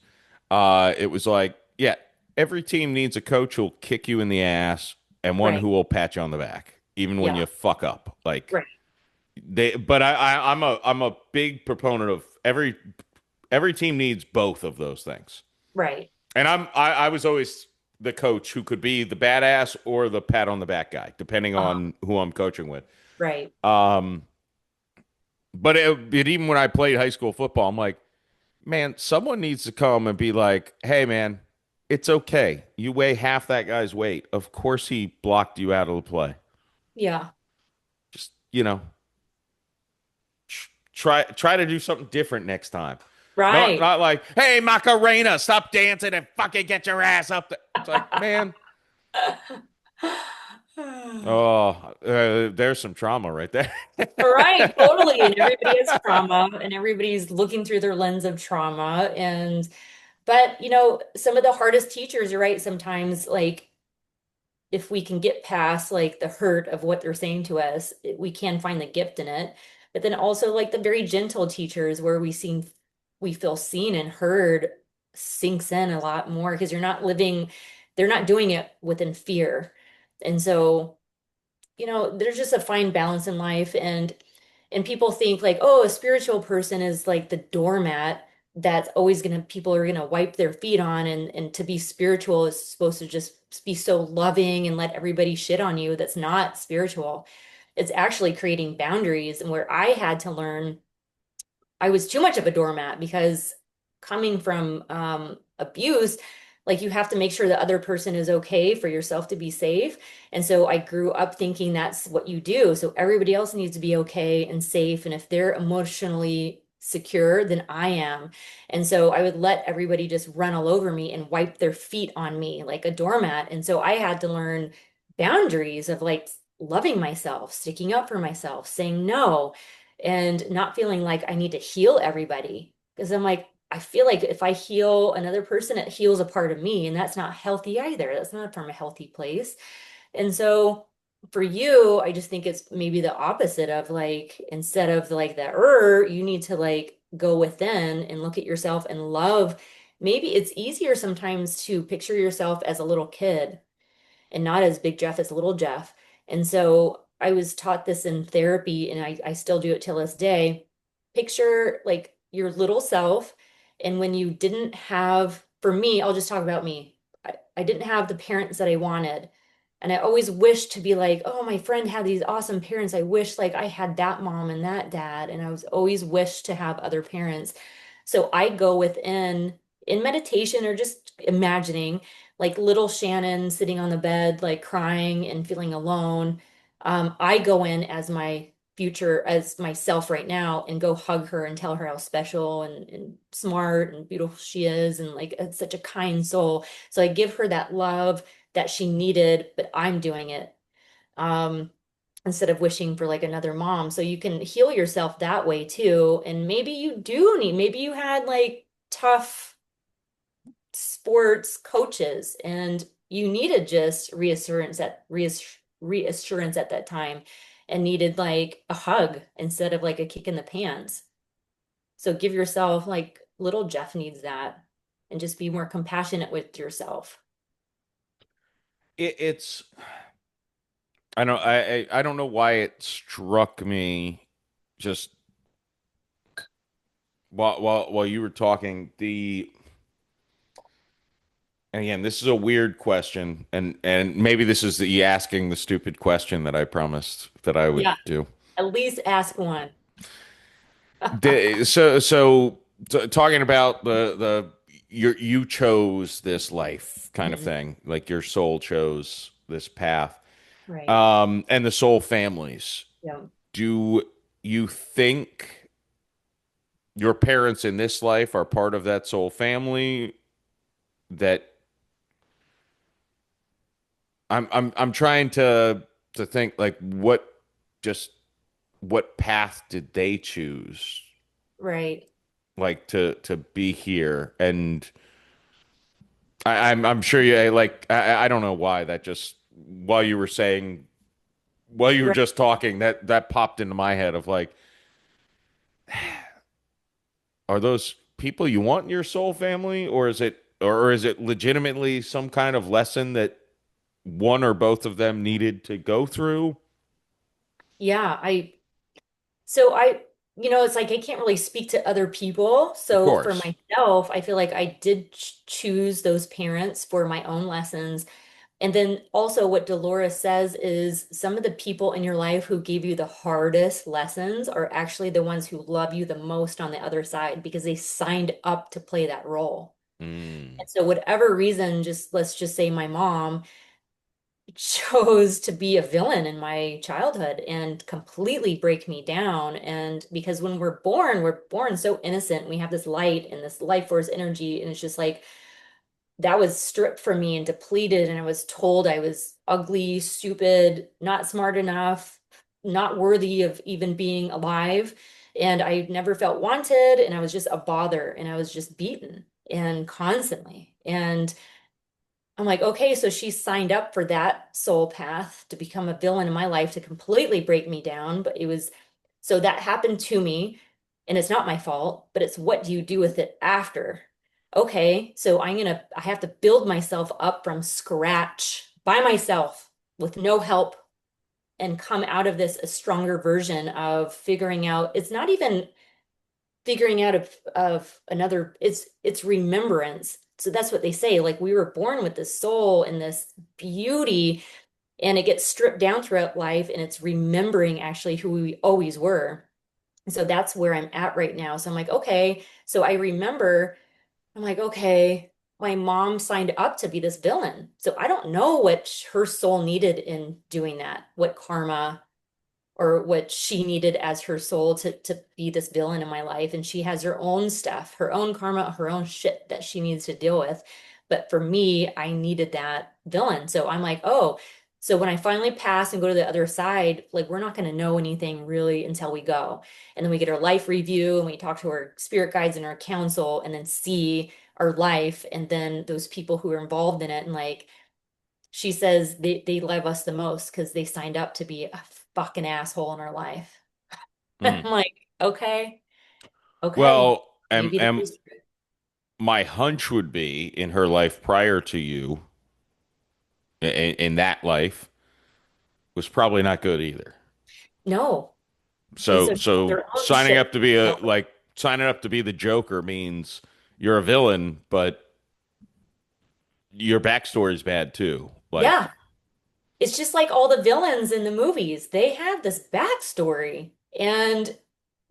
it was like, yeah, every team needs a coach who'll kick you in the ass and one Right. who will pat you on the back, even when Yeah. you fuck up. Like Right. but I'm a big proponent of every team needs both of those things. Right. And I was always the coach who could be the badass or the pat on the back guy, depending Uh-huh. on who I'm coaching with. Right. Um, but even when I played high school football, I'm like, man, someone needs to come and be like, hey, man, it's okay. You weigh half that guy's weight. Of course, he blocked you out of the play. Yeah. Just, try to do something different next time. Right. Not like, hey, Macarena, stop dancing and fucking get your ass up there. It's like, man, oh, there's some trauma right there. Right, totally. And everybody has trauma and everybody's looking through their lens of trauma. But some of the hardest teachers, you're right, sometimes like if we can get past like the hurt of what they're saying to us, we can find the gift in it. But then also like the very gentle teachers where we feel seen and heard sinks in a lot more because they're not doing it within fear. And so there's just a fine balance in life and people think like, oh, a spiritual person is like the doormat that's always people are gonna wipe their feet on and to be spiritual is supposed to just be so loving and let everybody shit on you. That's not spiritual. It's actually creating boundaries and where I had to learn I was too much of a doormat because coming from abuse, like you have to make sure the other person is okay for yourself to be safe. And so I grew up thinking that's what you do. So everybody else needs to be okay and safe. And if they're emotionally secure, then I am. And so I would let everybody just run all over me and wipe their feet on me like a doormat. And so I had to learn boundaries of like loving myself, sticking up for myself, saying no and not feeling like I need to heal everybody. Because I'm like, I feel like if I heal another person, it heals a part of me, and that's not healthy either. That's not from a healthy place. And so for you, I just think it's maybe the opposite of like, instead of like the you need to like go within and look at yourself and love. Maybe it's easier sometimes to picture yourself as a little kid and not as Big Jeff as Little Jeff. And so I was taught this in therapy, and I still do it till this day. Picture like your little self. And when you didn't have, for me, I'll just talk about me. I didn't have the parents that I wanted. And I always wished to be like, oh, my friend had these awesome parents. I wish like I had that mom and that dad. And I was always wished to have other parents. So I go within in meditation or just imagining like little Shannon sitting on the bed, like crying and feeling alone. I go in as my future, as myself right now, and go hug her and tell her how special and smart and beautiful she is, and like it's such a kind soul. So I give her that love that she needed, but I'm doing it. Um, Instead of wishing for like another mom. So you can heal yourself that way too. And maybe you had like tough sports coaches and you needed just reassurance at that time and needed like a hug instead of like a kick in the pants. So give yourself like little Jeff needs that and just be more compassionate with yourself. It's I don't know why it struck me just while you were talking. The And again, this is a weird question, and maybe this is the asking the stupid question that I promised that I would Yeah, do. at least ask one. Talking about the you chose this life kind of Mhm. thing, like your soul chose this path, Right. and the soul families. Yeah. Do you think your parents in this life are part of that soul family? That I'm trying to think like just what path did they choose Right. like to be here? And I'm sure you like I don't know why that just while you were saying while you were Right. just talking that popped into my head of like, are those people you want in your soul family, or is it legitimately some kind of lesson that one or both of them needed to go through? Yeah, so I, it's like I can't really speak to other people. Of So for course. myself, I feel like I did choose those parents for my own lessons. And then also what Dolores says is some of the people in your life who gave you the hardest lessons are actually the ones who love you the most on the other side because they signed up to play that role. Mm. And so whatever reason, just let's just say my mom chose to be a villain in my childhood and completely break me down. And because when we're born so innocent, we have this light and this life force energy, and it's just like that was stripped from me and depleted, and I was told I was ugly, stupid, not smart enough, not worthy of even being alive. And I never felt wanted, and I was just a bother, and I was just beaten and constantly. And I'm like, okay, so she signed up for that soul path to become a villain in my life to completely break me down. But it was so that happened to me, and it's not my fault, but it's what do you do with it after? Okay, so I have to build myself up from scratch by myself with no help and come out of this a stronger version of figuring out it's not even figuring out of another it's remembrance. So that's what they say, like we were born with this soul and this beauty, and it gets stripped down throughout life, and it's remembering actually who we always were. And so that's where I'm at right now. So I'm like, okay, so I remember, I'm like, okay, my mom signed up to be this villain, so I don't know what her soul needed in doing that, what karma or what she needed as her soul to be this villain in my life. And she has her own stuff, her own karma, her own shit that she needs to deal with. But for me, I needed that villain. So I'm like, oh, so when I finally pass and go to the other side, like we're not going to know anything really until we go. And then we get our life review and we talk to our spirit guides and our council and then see our life and then those people who are involved in it. And like she says they love us the most because they signed up to be a fucking asshole in our life. I'm Mm. like, okay, okay, Well, maybe that is true. my hunch would be in her life prior to you, in that life, was probably not good either. No. And So so she has so her own shit. signing up to be the Joker means you're a villain, but your backstory is bad too. Yeah. Like, It's just like all the villains in the movies. They have this backstory. And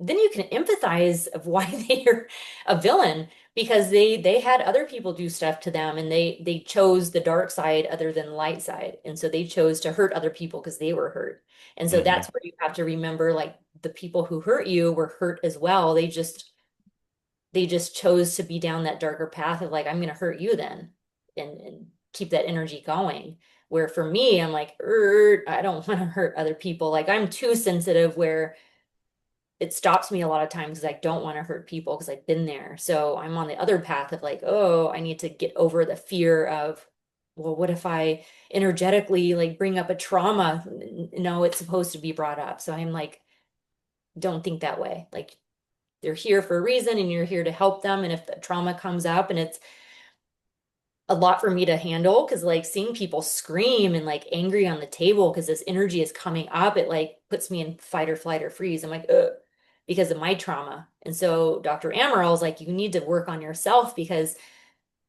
then you can empathize of why they're a villain because they had other people do stuff to them and they chose the dark side other than the light side. And so they chose to hurt other people because they were hurt. And so hmm that's where you have to remember like the people who hurt you were hurt as well. They just chose to be down that darker path of like, I'm going to hurt you then and keep that energy going. Where for me, I'm like, I don't want to hurt other people. Like I'm too sensitive where it stops me a lot of times because I don't want to hurt people because I've been there. So I'm on the other path of like, oh, I need to get over the fear of well, what if I energetically like bring up a trauma? No, it's supposed to be brought up. So I'm like, don't think that way. Like they're here for a reason and you're here to help them. And if the trauma comes up and it's a lot for me to handle, because like seeing people scream and like angry on the table because this energy is coming up, it like puts me in fight or flight or freeze. I'm like, ugh, because of my trauma. And so Dr. Amaral is like, you need to work on yourself because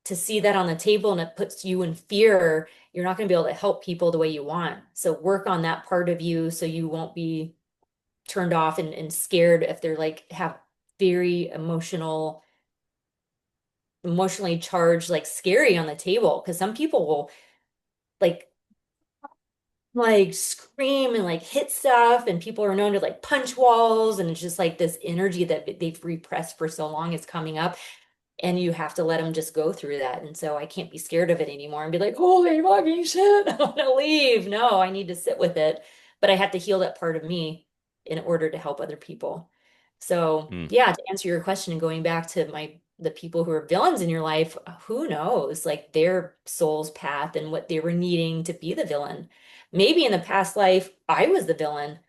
to see that on the table and it puts you in fear, you're not going to be able to help people the way you want. So work on that part of you so you won't be turned off and scared if they're like have very emotionally charged, like scary on the table. Because some people will like scream and like hit stuff, and people are known to like punch walls, and it's just like this energy that they've repressed for so long is coming up. And you have to let them just go through that. And so I can't be scared of it anymore and be like, holy fucking shit, I want to leave. No, I need to sit with it. But I have to heal that part of me in order to help other people. So Hmm. yeah, to answer your question and going back to the people who are villains in your life, who knows like their soul's path and what they were needing to be the villain. Maybe in the past life, I was the villain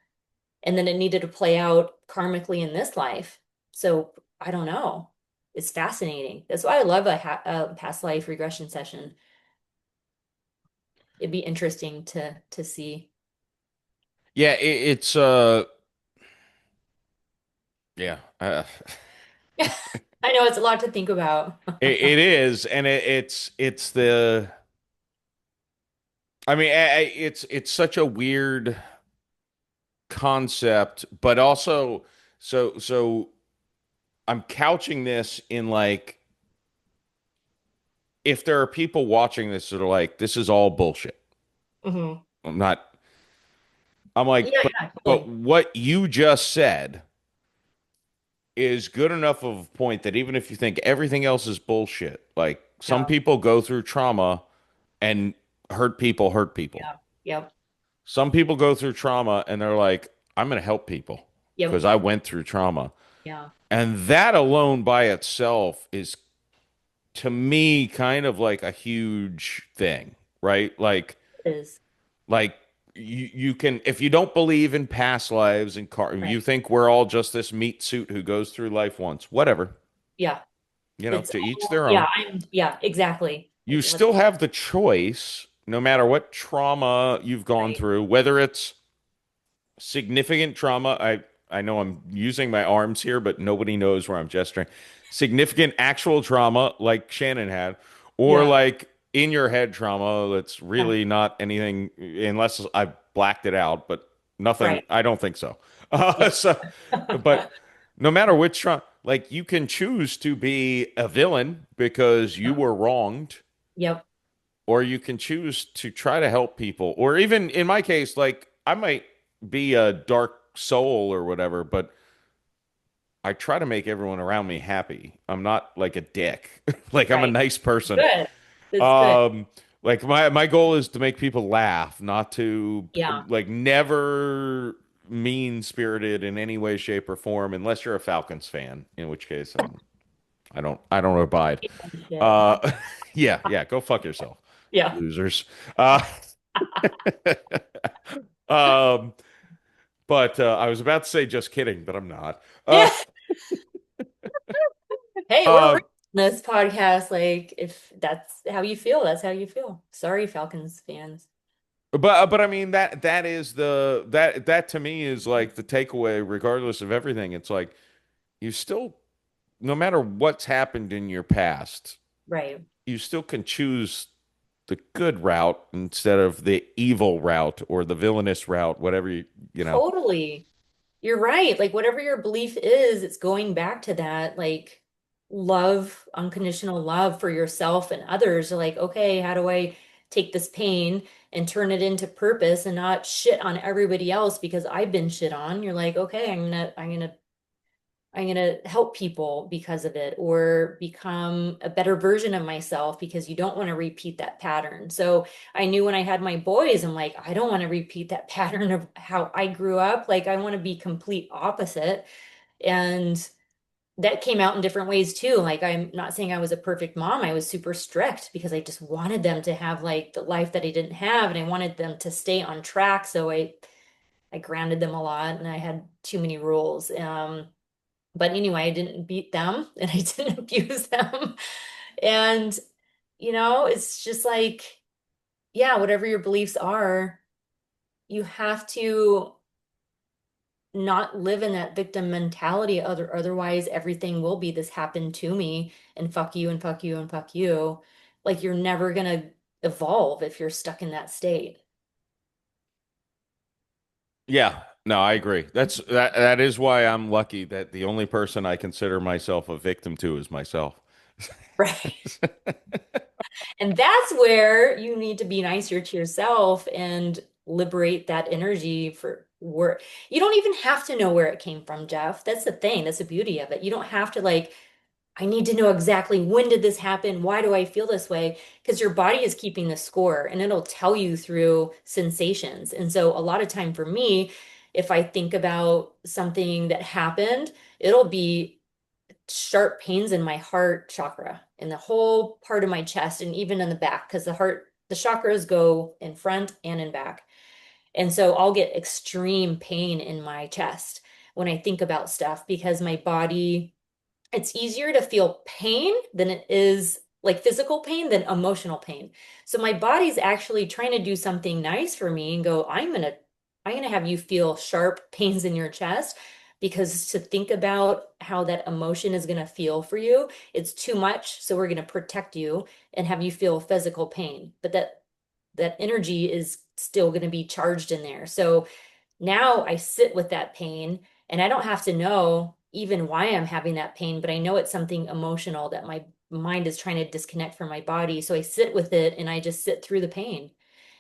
and then it needed to play out karmically in this life. So I don't know. It's fascinating. That's why I love a past life regression session. It'd be interesting to see. Yeah, it's yeah, I know it's a lot to think about. it is, and it's the. I mean, it's such a weird concept, but also so I'm couching this in like if there are people watching this that are like, this is all bullshit. Hmm. I'm not. I'm like, Yeah, but yeah, but totally. what you just said is good enough of a point that even if you think everything else is bullshit, like some Yeah, people go through trauma and hurt people. yeah, yep, Some people go through trauma and they're like, I'm going to help people yep, because I went through trauma. yeah. And that alone by itself is to me kind of like a huge thing, right? It is. Like you can if you don't believe in past lives and you Right. think we're all just this meat suit who goes through life once, whatever. Yeah. It's To each all, their yeah, own. yeah, exactly. You still have the choice, no matter what trauma you've gone Right. through, whether it's significant trauma. I know I'm using my arms here, but nobody knows where I'm gesturing. Significant actual trauma like Shannon had, or Yeah, like in your head trauma that's yeah, really not anything unless I blacked it out, but nothing. right. I don't think so. Yeah. But no matter which trauma, like you can choose to be a villain because you were wronged, Yep. or you can choose to try to help people, or even in my case, like I might be a dark soul or whatever, but I try to make everyone around me happy. I'm not like a dick. Like I'm a Right. nice person. Good. That's good. Um, like my goal is to make people laugh, not to Yeah. like never mean spirited in any way, shape, or form, unless you're a Falcons fan, in which case I don't abide. Shit. Uh, yeah, go fuck yourself, Yeah. losers. Uh, um, but I was about to say just kidding, but I'm not. Yeah. Hey, we're real Uh, on this podcast. Like, if that's how you feel, that's how you feel. Sorry, Falcons fans. but I mean that is that to me is like the takeaway, regardless of everything. It's like you still, no matter what's happened in your past, Right. you still can choose the good route instead of the evil route or the villainous route, whatever you know. Totally. You're right. Like, whatever your belief is, it's going back to that, like, love, unconditional love for yourself and others. Like, okay, how do I take this pain and turn it into purpose and not shit on everybody else because I've been shit on? You're like, okay, I'm gonna help people because of it or become a better version of myself because you don't want to repeat that pattern. So I knew when I had my boys, I'm like, I don't want to repeat that pattern of how I grew up. Like I want to be complete opposite. And that came out in different ways too. Like I'm not saying I was a perfect mom. I was super strict because I just wanted them to have like the life that I didn't have and I wanted them to stay on track. So I grounded them a lot and I had too many rules. But anyway, I didn't beat them and I didn't abuse them. And it's just like, yeah, whatever your beliefs are, you have to not live in that victim mentality. Otherwise, everything will be this happened to me and fuck you and fuck you and fuck you. Like you're never gonna evolve if you're stuck in that state. Yeah, no, I agree. That is why I'm lucky that the only person I consider myself a victim to is myself. Right. And that's where you need to be nicer to yourself and liberate that energy for work. You don't even have to know where it came from, Jeff. That's the thing. That's the beauty of it. You don't have to like, I need to know exactly when did this happen? Why do I feel this way? Because your body is keeping the score and it'll tell you through sensations. And so a lot of time for me, if I think about something that happened, it'll be sharp pains in my heart chakra, in the whole part of my chest, and even in the back, because the chakras go in front and in back. And so I'll get extreme pain in my chest when I think about stuff because my body, it's easier to feel pain than it is like physical pain than emotional pain. So my body's actually trying to do something nice for me and go, I'm gonna have you feel sharp pains in your chest because to think about how that emotion is gonna feel for you, it's too much. So we're gonna protect you and have you feel physical pain. But that energy is still gonna be charged in there. So now I sit with that pain and I don't have to know even why I'm having that pain, but I know it's something emotional that my mind is trying to disconnect from my body. So I sit with it and I just sit through the pain.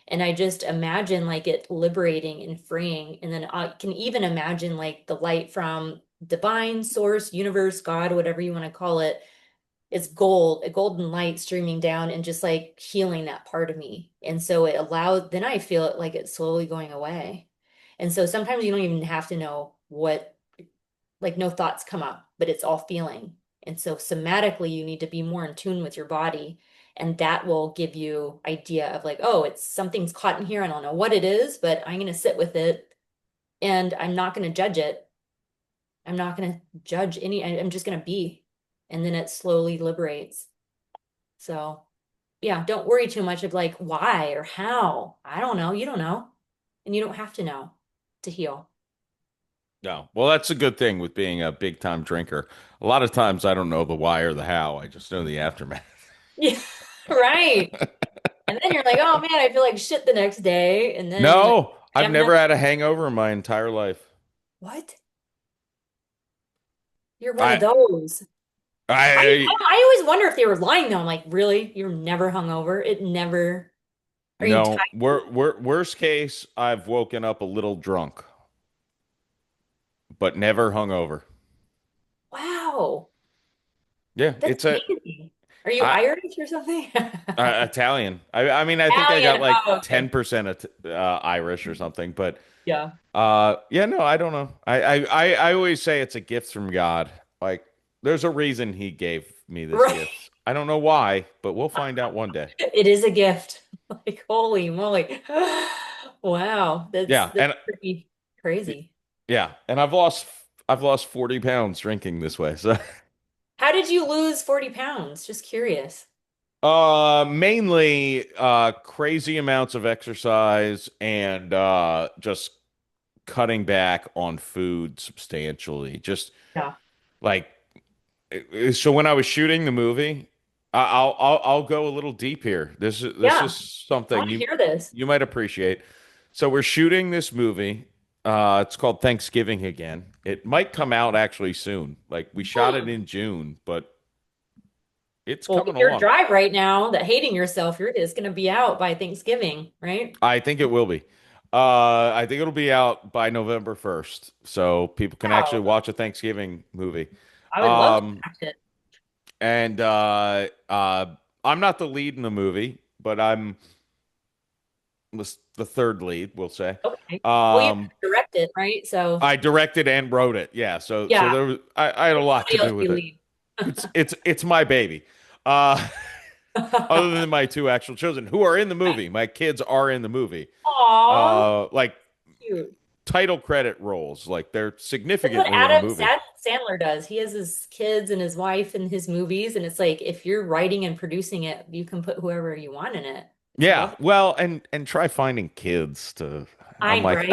And I just imagine like it liberating and freeing. And then I can even imagine like the light from divine source, universe, God, whatever you want to call it. It's gold, a golden light streaming down and just like healing that part of me. And so it allowed, then I feel it like it's slowly going away. And so sometimes you don't even have to know what, like no thoughts come up, but it's all feeling. And so somatically, you need to be more in tune with your body. And that will give you idea of like, oh, it's something's caught in here. I don't know what it is, but I'm going to sit with it and I'm not going to judge it. I'm not going to judge I'm just going to be. And then it slowly liberates. So yeah, don't worry too much of like why or how. I don't know. You don't know. And you don't have to know to heal. No. Well, that's a good thing with being a big time drinker. A lot of times I don't know the why or the how. I just know the aftermath. Yeah, right. And then you're like, oh man, I feel like shit the next day. And then No, I I've have never nothing. had a hangover in my entire life. What? You're one of I those. I I always wonder if they were lying though. I'm like, really? You're never hungover? It never. Are you no, tired? worst case, I've woken up a little drunk, but never hungover. Wow. Yeah, That's amazing. Are you I Irish or something? Italian. I mean, I think I got Italian. like Oh, okay. 10% Irish or something, but Yeah. yeah, no, I don't know. I always say it's a gift from God. Like there's a reason he gave me this Right. gift. I don't know why, but we'll find out one day. It is a gift. Like, holy moly. Wow. That's Yeah, that's and pretty crazy. yeah, and I've lost 40 pounds drinking this way. So How did you lose 40 pounds? Just curious. mainly crazy amounts of exercise and just cutting back on food substantially. Just Yeah. like so when I was shooting the movie, I'll go a little deep here. This is Yeah. I something want to hear this. you might appreciate. So we're shooting this movie. It's called Thanksgiving Again. It might come out actually soon. Like we shot it in June, but it's Well, with coming your along. drive right now, that hating yourself, it's going to be out by Thanksgiving, right? I think it will be. I think it'll be out by November 1st, so people can actually Wow. watch a Thanksgiving movie. I would love to Um, watch it. and I'm not the lead in the movie, but I'm the third lead, we'll say. Okay. Well, you Um, direct it, right? So I directed and wrote it. Yeah, so yeah, there was I had a let lot to somebody else do be with it. lead. It's my baby. Uh, other than my two actual children who are in the Right. movie. My kids are in the movie. Aw, Like cute. title credit roles, like they're That's what significantly in the Adam movie. Sandler does. He has his kids and his wife in his movies, and it's like if you're writing and producing it, you can put whoever you want in it. It's Yeah, lovely. well, and try finding kids to. I'm I'm like, right.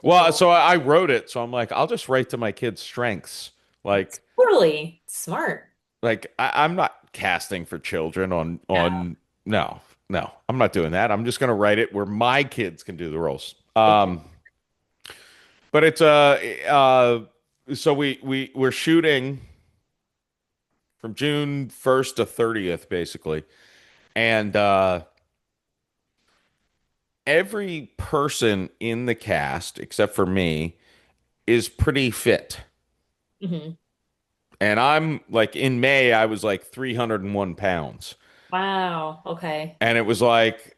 well, Difficult. so I wrote it, so I'm like, I'll just write to my kids' strengths. It's Like, totally smart. I'm not casting for children Yeah, on. No, no, I'm not doing that. I'm just gonna write it where my kids can do the roles. good job. But it's so we're shooting from June 1st to 30th, basically, and every person in the cast, except for me, is pretty fit. Hmm. And I'm like in May, I was like 301 pounds. Wow. Okay. And it was like,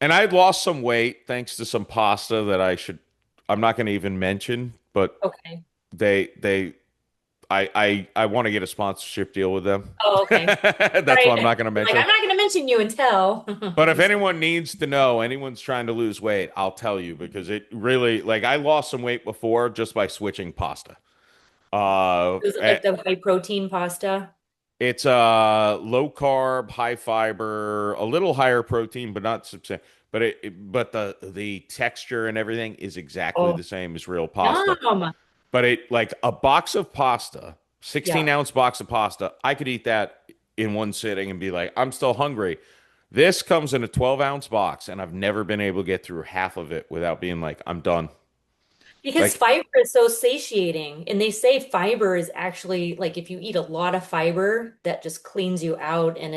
and I had lost some weight thanks to some pasta that I'm not going to even mention, but Okay. they, I want to get a sponsorship deal with them. Oh, okay. All That's why right. I'm not going to Like, mention I'm them. not going to mention you until. But if Just anyone needs to know, anyone's trying to lose weight, I'll tell you because it really, like, I lost some weight before just by switching pasta. is it And like the high protein pasta? it's low carb, high fiber, a little higher protein, but not substantial. But the texture and everything is exactly Oh, the same as real pasta. yum. But it like a box of pasta, 16 Yeah. ounce box of pasta, I could eat that in one sitting and be like, I'm still hungry. This comes in a 12-ounce box, and I've never been able to get through half of it without being like, I'm done. Because Like, fiber is so satiating. And they say fiber is actually like if you eat a lot of fiber, that just cleans you out. And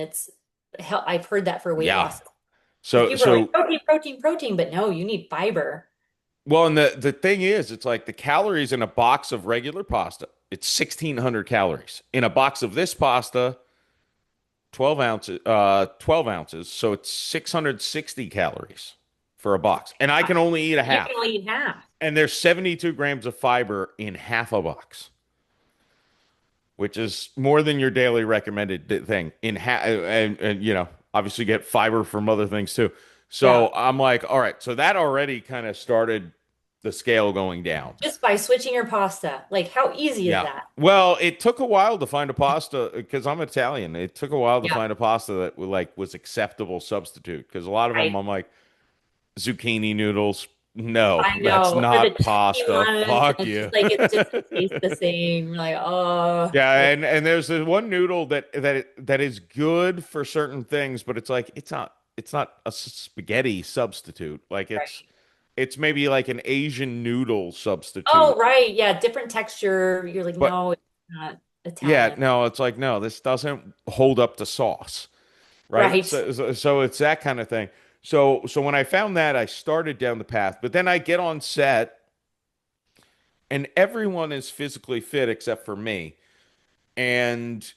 I've heard that for weight yeah. loss. Because So people are like, so protein, protein, protein. But no, you need fiber. Well, and the thing is, it's like the calories in a box of regular pasta, it's 1,600 calories. In a box of this pasta, 12 ounces, so it's 660 calories for a box. And I can only eat a You can half. only eat half. And there's 72 grams of fiber in half a box, which is more than your daily recommended thing in half. And obviously get fiber from other things too. Yeah. So I'm like, all right, so that already kind of started the scale going down. Just by switching your pasta. Like, how easy is Yeah. that? Well, it took a while to find a pasta because I'm Italian. It took a while to Yeah. find a pasta that was acceptable substitute because a lot of them Right. I'm like zucchini noodles. No, I that's know. Or the not cheesy pasta. ones. And Fuck it's just you. like, it just tastes the same. You're like, oh, Yeah, like, and there's this one noodle that is good for certain things, but it's like it's not a spaghetti substitute. Like it's right. it's maybe like an Asian noodle Oh, substitute. right. Yeah. Different texture. You're like, But no, it's not yeah, Italian. no, it's like no, this doesn't hold up to sauce. Right? Right. So it's that kind of thing. So when I found that, I started down the path, but then I get on set and everyone is physically fit except for me, and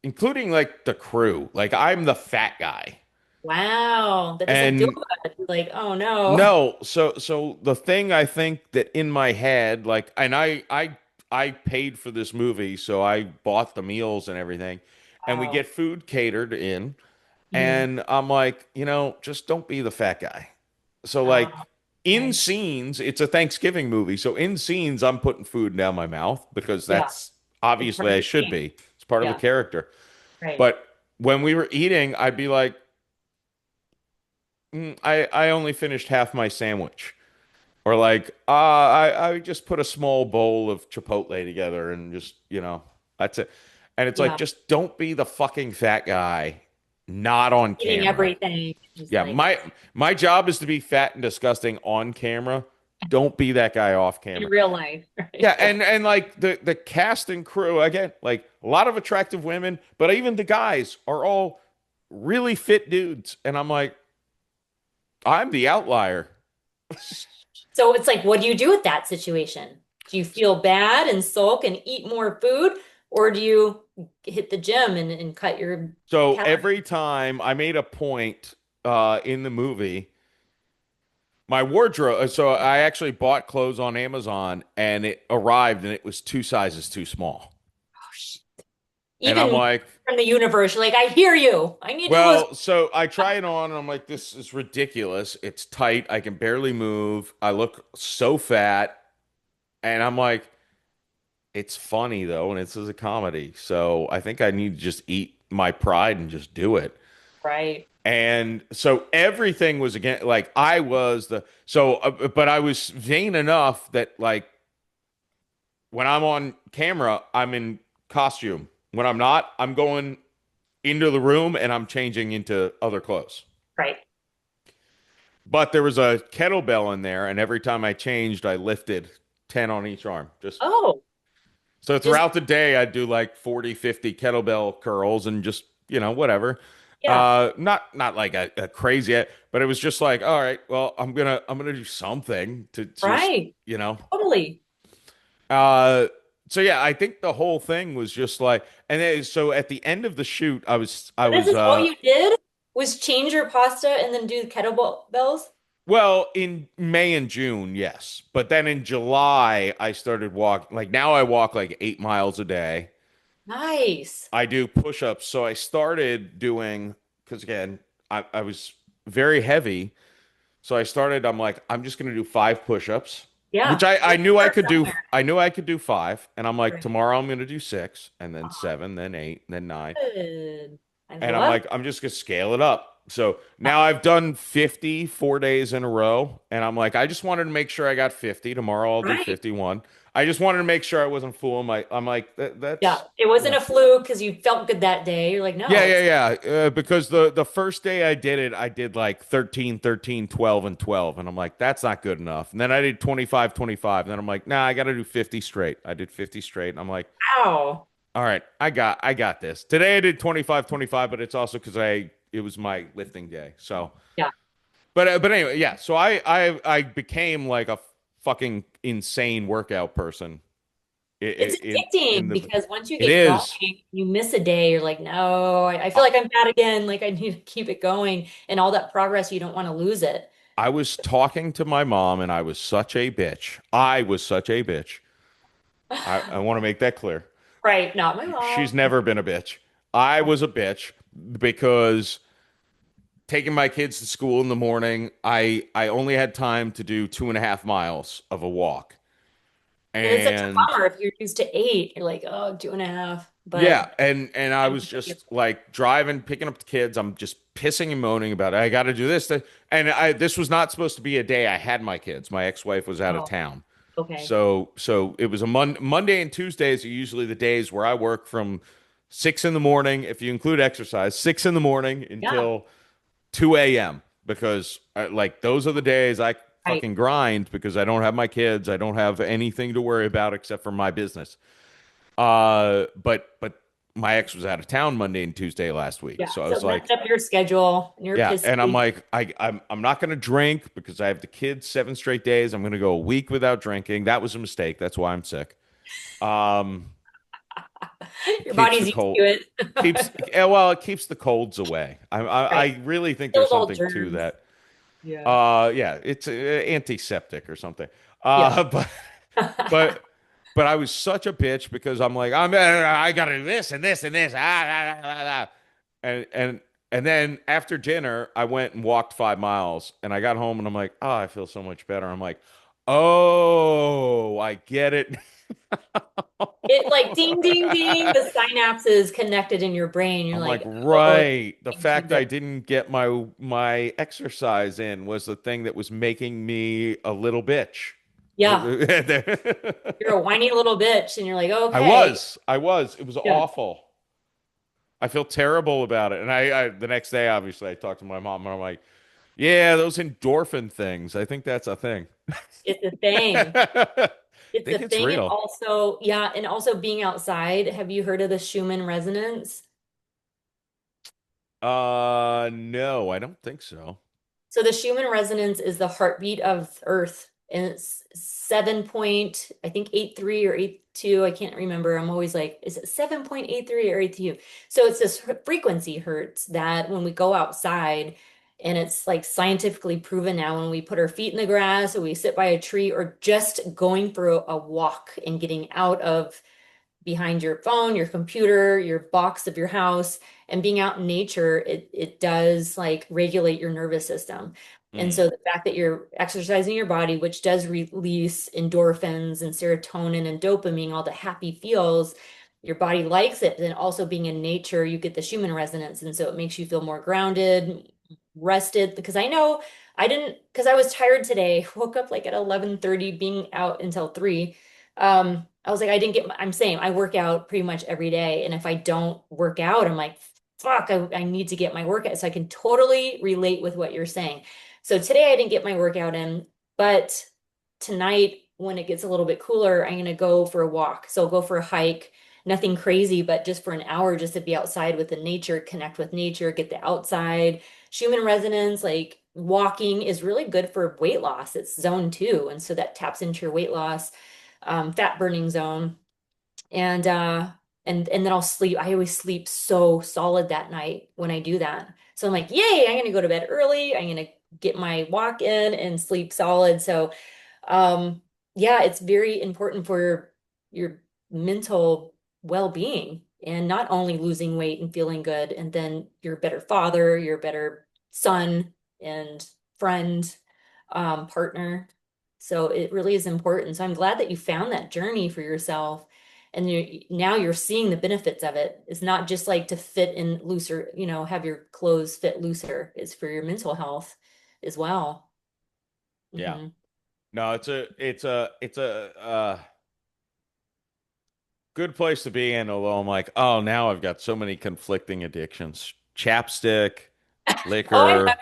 including like the crew. Like I'm the fat guy. Wow. That doesn't feel And good. You're like, oh no. no, so the thing I think that in my head, like, and I paid for this movie, so I bought the meals and everything, and we Wow. get food catered in. Mhm. And I'm like, just don't be the fat guy. So like Oh, in okay. scenes, it's a Thanksgiving movie. So in scenes, I'm putting food down my mouth because Yeah. that's It's obviously part of I the should game. be. It's part of the Yeah. character. Right. But when we were eating, I'd be like, I only finished half my sandwich. Or like, I just put a small bowl of Chipotle together and just, that's it. And it's like, Yeah. just don't be the fucking fat guy, not on Eating camera. everything. Just Yeah, like my job is to be fat and disgusting on camera. Don't be that guy off in camera. real life. Yeah, Right. and like the cast and crew again, like a lot of attractive women, but even the guys are all really fit dudes, and I'm like, I'm the outlier. So it's like, what do you do with that situation? Do you feel bad and sulk and eat more food, or do you hit the gym and cut your So calories? every time I made a point in the movie My wardrobe. So I actually bought clothes on Amazon and it arrived and it was two sizes too small. Oh, And I'm even like, from the universe, you're like, I hear you. I need new clothes. well, so I try it on and I'm like, this is ridiculous. It's tight. I can barely move. I look so fat. And I'm like, it's funny though. And this is a comedy. So I think I need to just eat my pride and just do it. Right. And so everything was again, like I was but I was vain enough that like when I'm on camera, I'm in costume. When I'm not, I'm going into the room and I'm changing into other clothes. Right. But there was a kettlebell in there, and every time I changed, I lifted 10 on each arm. Just Oh, so just throughout the day, I'd do like 40, 50 kettlebell curls and just, whatever. yeah. Not like a crazy, but it was just like, all right, well, I'm gonna do something to just, Right. you know. Totally. Uh, so yeah, I think the whole thing was just like, and then, so at the end of the shoot, I So this was, is all you did was change your pasta and then do the kettlebells? well, in May and June, yes, but then in July, I started walking. Like now, I walk like 8 miles a day. Nice. I do push-ups, so I started doing because again, I was very heavy, so I started. I'm like, I'm just gonna do 5 push-ups, which Yeah. I You knew I start could do. somewhere. I knew I could do five, and I'm like, Right. tomorrow I'm gonna do six, and then Oh, seven, then eight, then nine. good. I And I'm love like, I'm just gonna scale it up. So that. now I've done 50 4 days in a row, and I'm like, I just wanted to make sure I got 50. Tomorrow I'll do Right. 51. I just wanted to make sure I wasn't fooling I'm like, Yeah. that's It you wasn't know. a fluke because you felt good that day. You're like, Yeah, no, it's yeah, yeah. Because the first day I did it, I did like 13, 13, 12, and 12. And I'm like, that's not good enough. And then I did 25, 25. And then I'm like, nah, I got to do 50 straight. I did 50 straight. And I'm like, wow. all right, I got this. Today I did 25, 25, but it's also because it was my lifting day. So, Yeah. but anyway, yeah. So I became like a fucking insane workout person. It's In addicting the because once you it get going, is. you miss a day. You're like, no, I feel like I'm bad again. Like I need to keep it going. And all that progress, you don't want to lose it. I was talking to my mom and I was such a bitch. I was such a bitch. I want to make that clear. Right. Not my She's mom. never been a bitch. I was a bitch because taking my kids to school in the morning, I only had time to do 2.5 miles of a walk. And it's such a And bummer if you're used to eight. You're like, oh, 2.5. But yeah, and I was just like driving, picking up the kids. I'm just pissing and moaning about it. I got to do this. And this was not supposed to be a day I had my kids. My ex-wife was out of oh, town. okay. So it was a Monday and Tuesdays are usually the days where I work from 6 in the morning, if you include exercise, 6 in the morning Yeah. until 2 a.m. because like those are the days I Right. fucking grind because I don't have my kids. I don't have anything to worry about except for my business. But my ex was out of town Monday and Tuesday last week. Yeah. So I So was it messed like, up your schedule and you're yeah. And I'm pissy. like, I'm not going to drink because I have the kids 7 straight days. I'm going to go a week without drinking. That was a mistake. That's why I'm sick. Um, it Your keeps body's the used cold, to it. it keeps the colds away. Right. I really think there's Kills all something to germs. that. Yeah. Yeah, it's antiseptic or something. Yeah. But but but I was such a bitch because I'm like I gotta do this and this and this and and then after dinner I went and walked 5 miles and I got home and I'm like, oh, I feel so much better. I'm like, oh, I get it. It like ding, ding, ding, the synapses connected in your brain. You're I'm like, like, oh, right. The things you fact did. I didn't get my exercise in was the thing that was making me a little bitch. Yeah. You're a whiny little bitch. And you're like, okay. I was. It was Yeah. awful. I feel terrible about it. And I the next day, obviously, I talked to my mom and I'm like, yeah, those endorphin things. I think that's a thing. It's a thing. I It's a think it's thing. And real. also, yeah. And also being outside. Have you heard of the Schumann resonance? No, I don't think so. So the Schumann resonance is the heartbeat of Earth, and it's 7 point, I think 83 or 82. I can't remember. I'm always like, is it 7.83 or 82? So it's this frequency hertz that when we go outside, And it's like scientifically proven now when we put our feet in the grass or we sit by a tree or just going for a walk and getting out of behind your phone, your computer, your box of your house, and being out in nature, it does like regulate your nervous system. And Mm, so the fact that you're exercising your body, which does release endorphins and serotonin and dopamine, all the happy feels, your body likes it. But then also being in nature, you get the Schumann resonance. And so it makes you feel more grounded, rested. Because I know I didn't, because I was tired today, woke up like at 11:30, being out until 3. I was like, I didn't get, I'm saying I work out pretty much every day. And if I don't work out, I'm like, fuck, I need to get my workout. So I can totally relate with what you're saying. So today I didn't get my workout in, but tonight when it gets a little bit cooler, I'm going to go for a walk. So I'll go for a hike, nothing crazy, but just for an hour, just to be outside with the nature, connect with nature, get the outside. Schumann resonance, like walking is really good for weight loss. It's zone 2. And so that taps into your weight loss fat burning zone. And and then I'll sleep. I always sleep so solid that night when I do that. So I'm like, yay, I'm gonna go to bed early. I'm gonna get my walk in and sleep solid. So yeah, it's very important for your mental well-being and not only losing weight and feeling good, and then you're a better father, you're a better son and friend, partner. So it really is important. So I'm glad that you found that journey for yourself. And now you're seeing the benefits of it. It's not just like to fit in looser, have your clothes fit looser. It's for your mental health as well. yeah. Hmm. No, it's a good place to be in, although I'm like, oh, now I've got so many conflicting addictions. Chapstick, Oh, I know. liquor.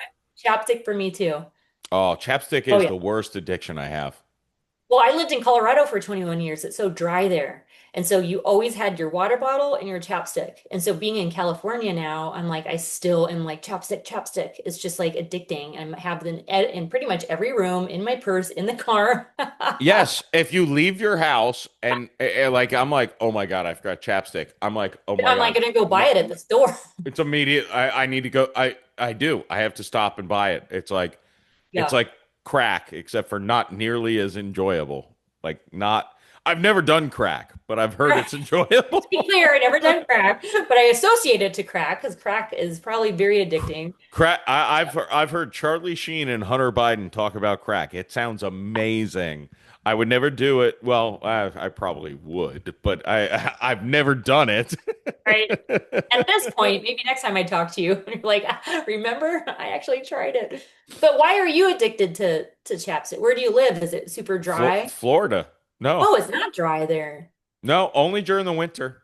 Chapstick for me too. Oh, chapstick Oh is yeah. the worst addiction I have. Well, I lived in Colorado for 21 years. It's so dry there. And so you always had your water bottle and your chapstick. And so being in California now, I'm like, I still am like chapstick, chapstick. It's just like addicting. I have them in pretty much every room, in my purse, in the car. Yes, if you leave your house and like I'm like, oh my God, I forgot chapstick. I'm like, oh my I'm like God, gonna go buy my, it at the store. it's immediate. I need to go. I do. I have to stop and buy it. It's Yeah. like crack, except for not nearly as enjoyable. Like not. I've never done crack, but I've heard Right. it's To be enjoyable. clear, I never done crack, but I associate it to crack because crack is probably very addicting. Crack. I've heard Charlie Sheen and Hunter Biden talk about crack. It sounds amazing. I would never do it. Well, I probably would, but I've never done it. Right. At this point, maybe next time I talk to you, you're like, "Ah, remember, I actually tried it." But why are you addicted to chapstick? Where do you live? Is it super dry? Florida. No, Oh, it's not dry there. no, only during the winter.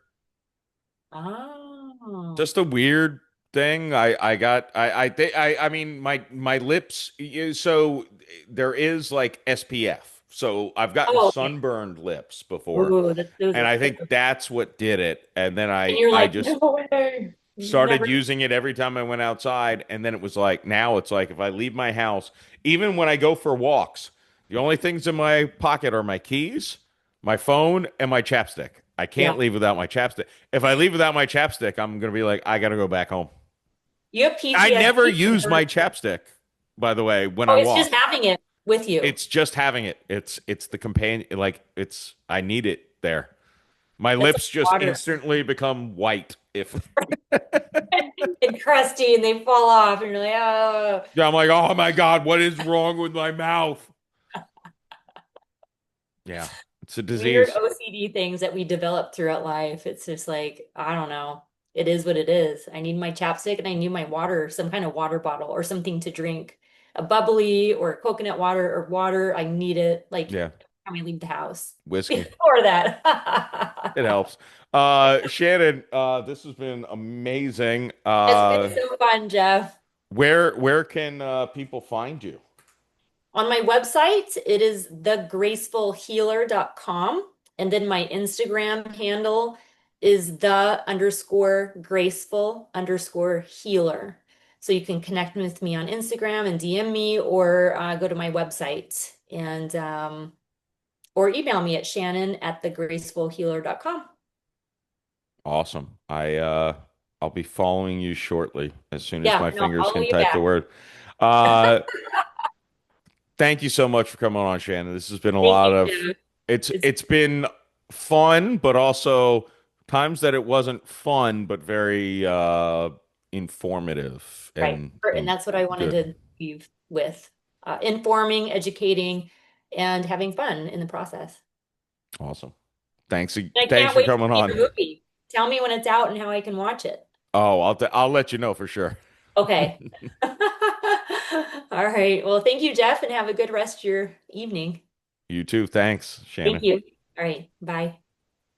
Oh. Just a weird thing. I got I mean my lips. So there is like SPF. So I've gotten Oh, okay. sunburned lips before, Ooh, those and are I killer. think that's what did it. And then And I you're I like, no just way. started Never. using it every time I went outside, and then it was like now it's like if I leave my house, even when I go for walks, the only things in my pocket are my keys, my phone, and my chapstick. I can't Yeah. leave without my chapstick. If I leave without my chapstick, I'm gonna be like, I gotta go back home. You have I never PTSD from use my her. chapstick, by the way, when Oh, I it's just walk. having it with you. It's just having it. It's the companion. Like it's I need it there. My That's like lips just water. instantly become white if And crusty and they fall off and you're like, oh. yeah, I'm like, oh my God, what is wrong with my mouth? Yeah, it's a Weird disease. OCD things that we develop throughout life. It's just like, I don't know. It is what it is. I need my chapstick and I need my water, some kind of water bottle or something to drink. A bubbly or coconut water or water. I need it like Yeah, time I leave the house. whiskey. Before that. It helps. Shannon, this has been amazing. It's been so fun, Jeff. Where can people find you? On my website, it is thegracefulhealer.com. And then my Instagram handle is the underscore graceful underscore healer. So you can connect with me on Instagram and DM me or go to my website and or email me at Shannon at thegracefulhealer.com. Awesome. I'll be following you shortly as soon as Yeah, my and I'll fingers follow can you type the back. word. Uh, Thank you so much for coming on, Shannon. This has been a Thank lot you, of Jeff. it's It's it's been fun, but also times that it wasn't fun, but very informative right. And and that's what I wanted good. to leave with informing, educating, and having fun in the process. Awesome. Thanks And I thanks can't for wait to coming see on. your movie. Tell me when it's out and how I can watch it. Oh, I'll let you know for sure. Okay. All right. Well, thank you, Jeff, and have a good rest of your evening. You too. Thanks, Thank Shannon. you. All right. Bye.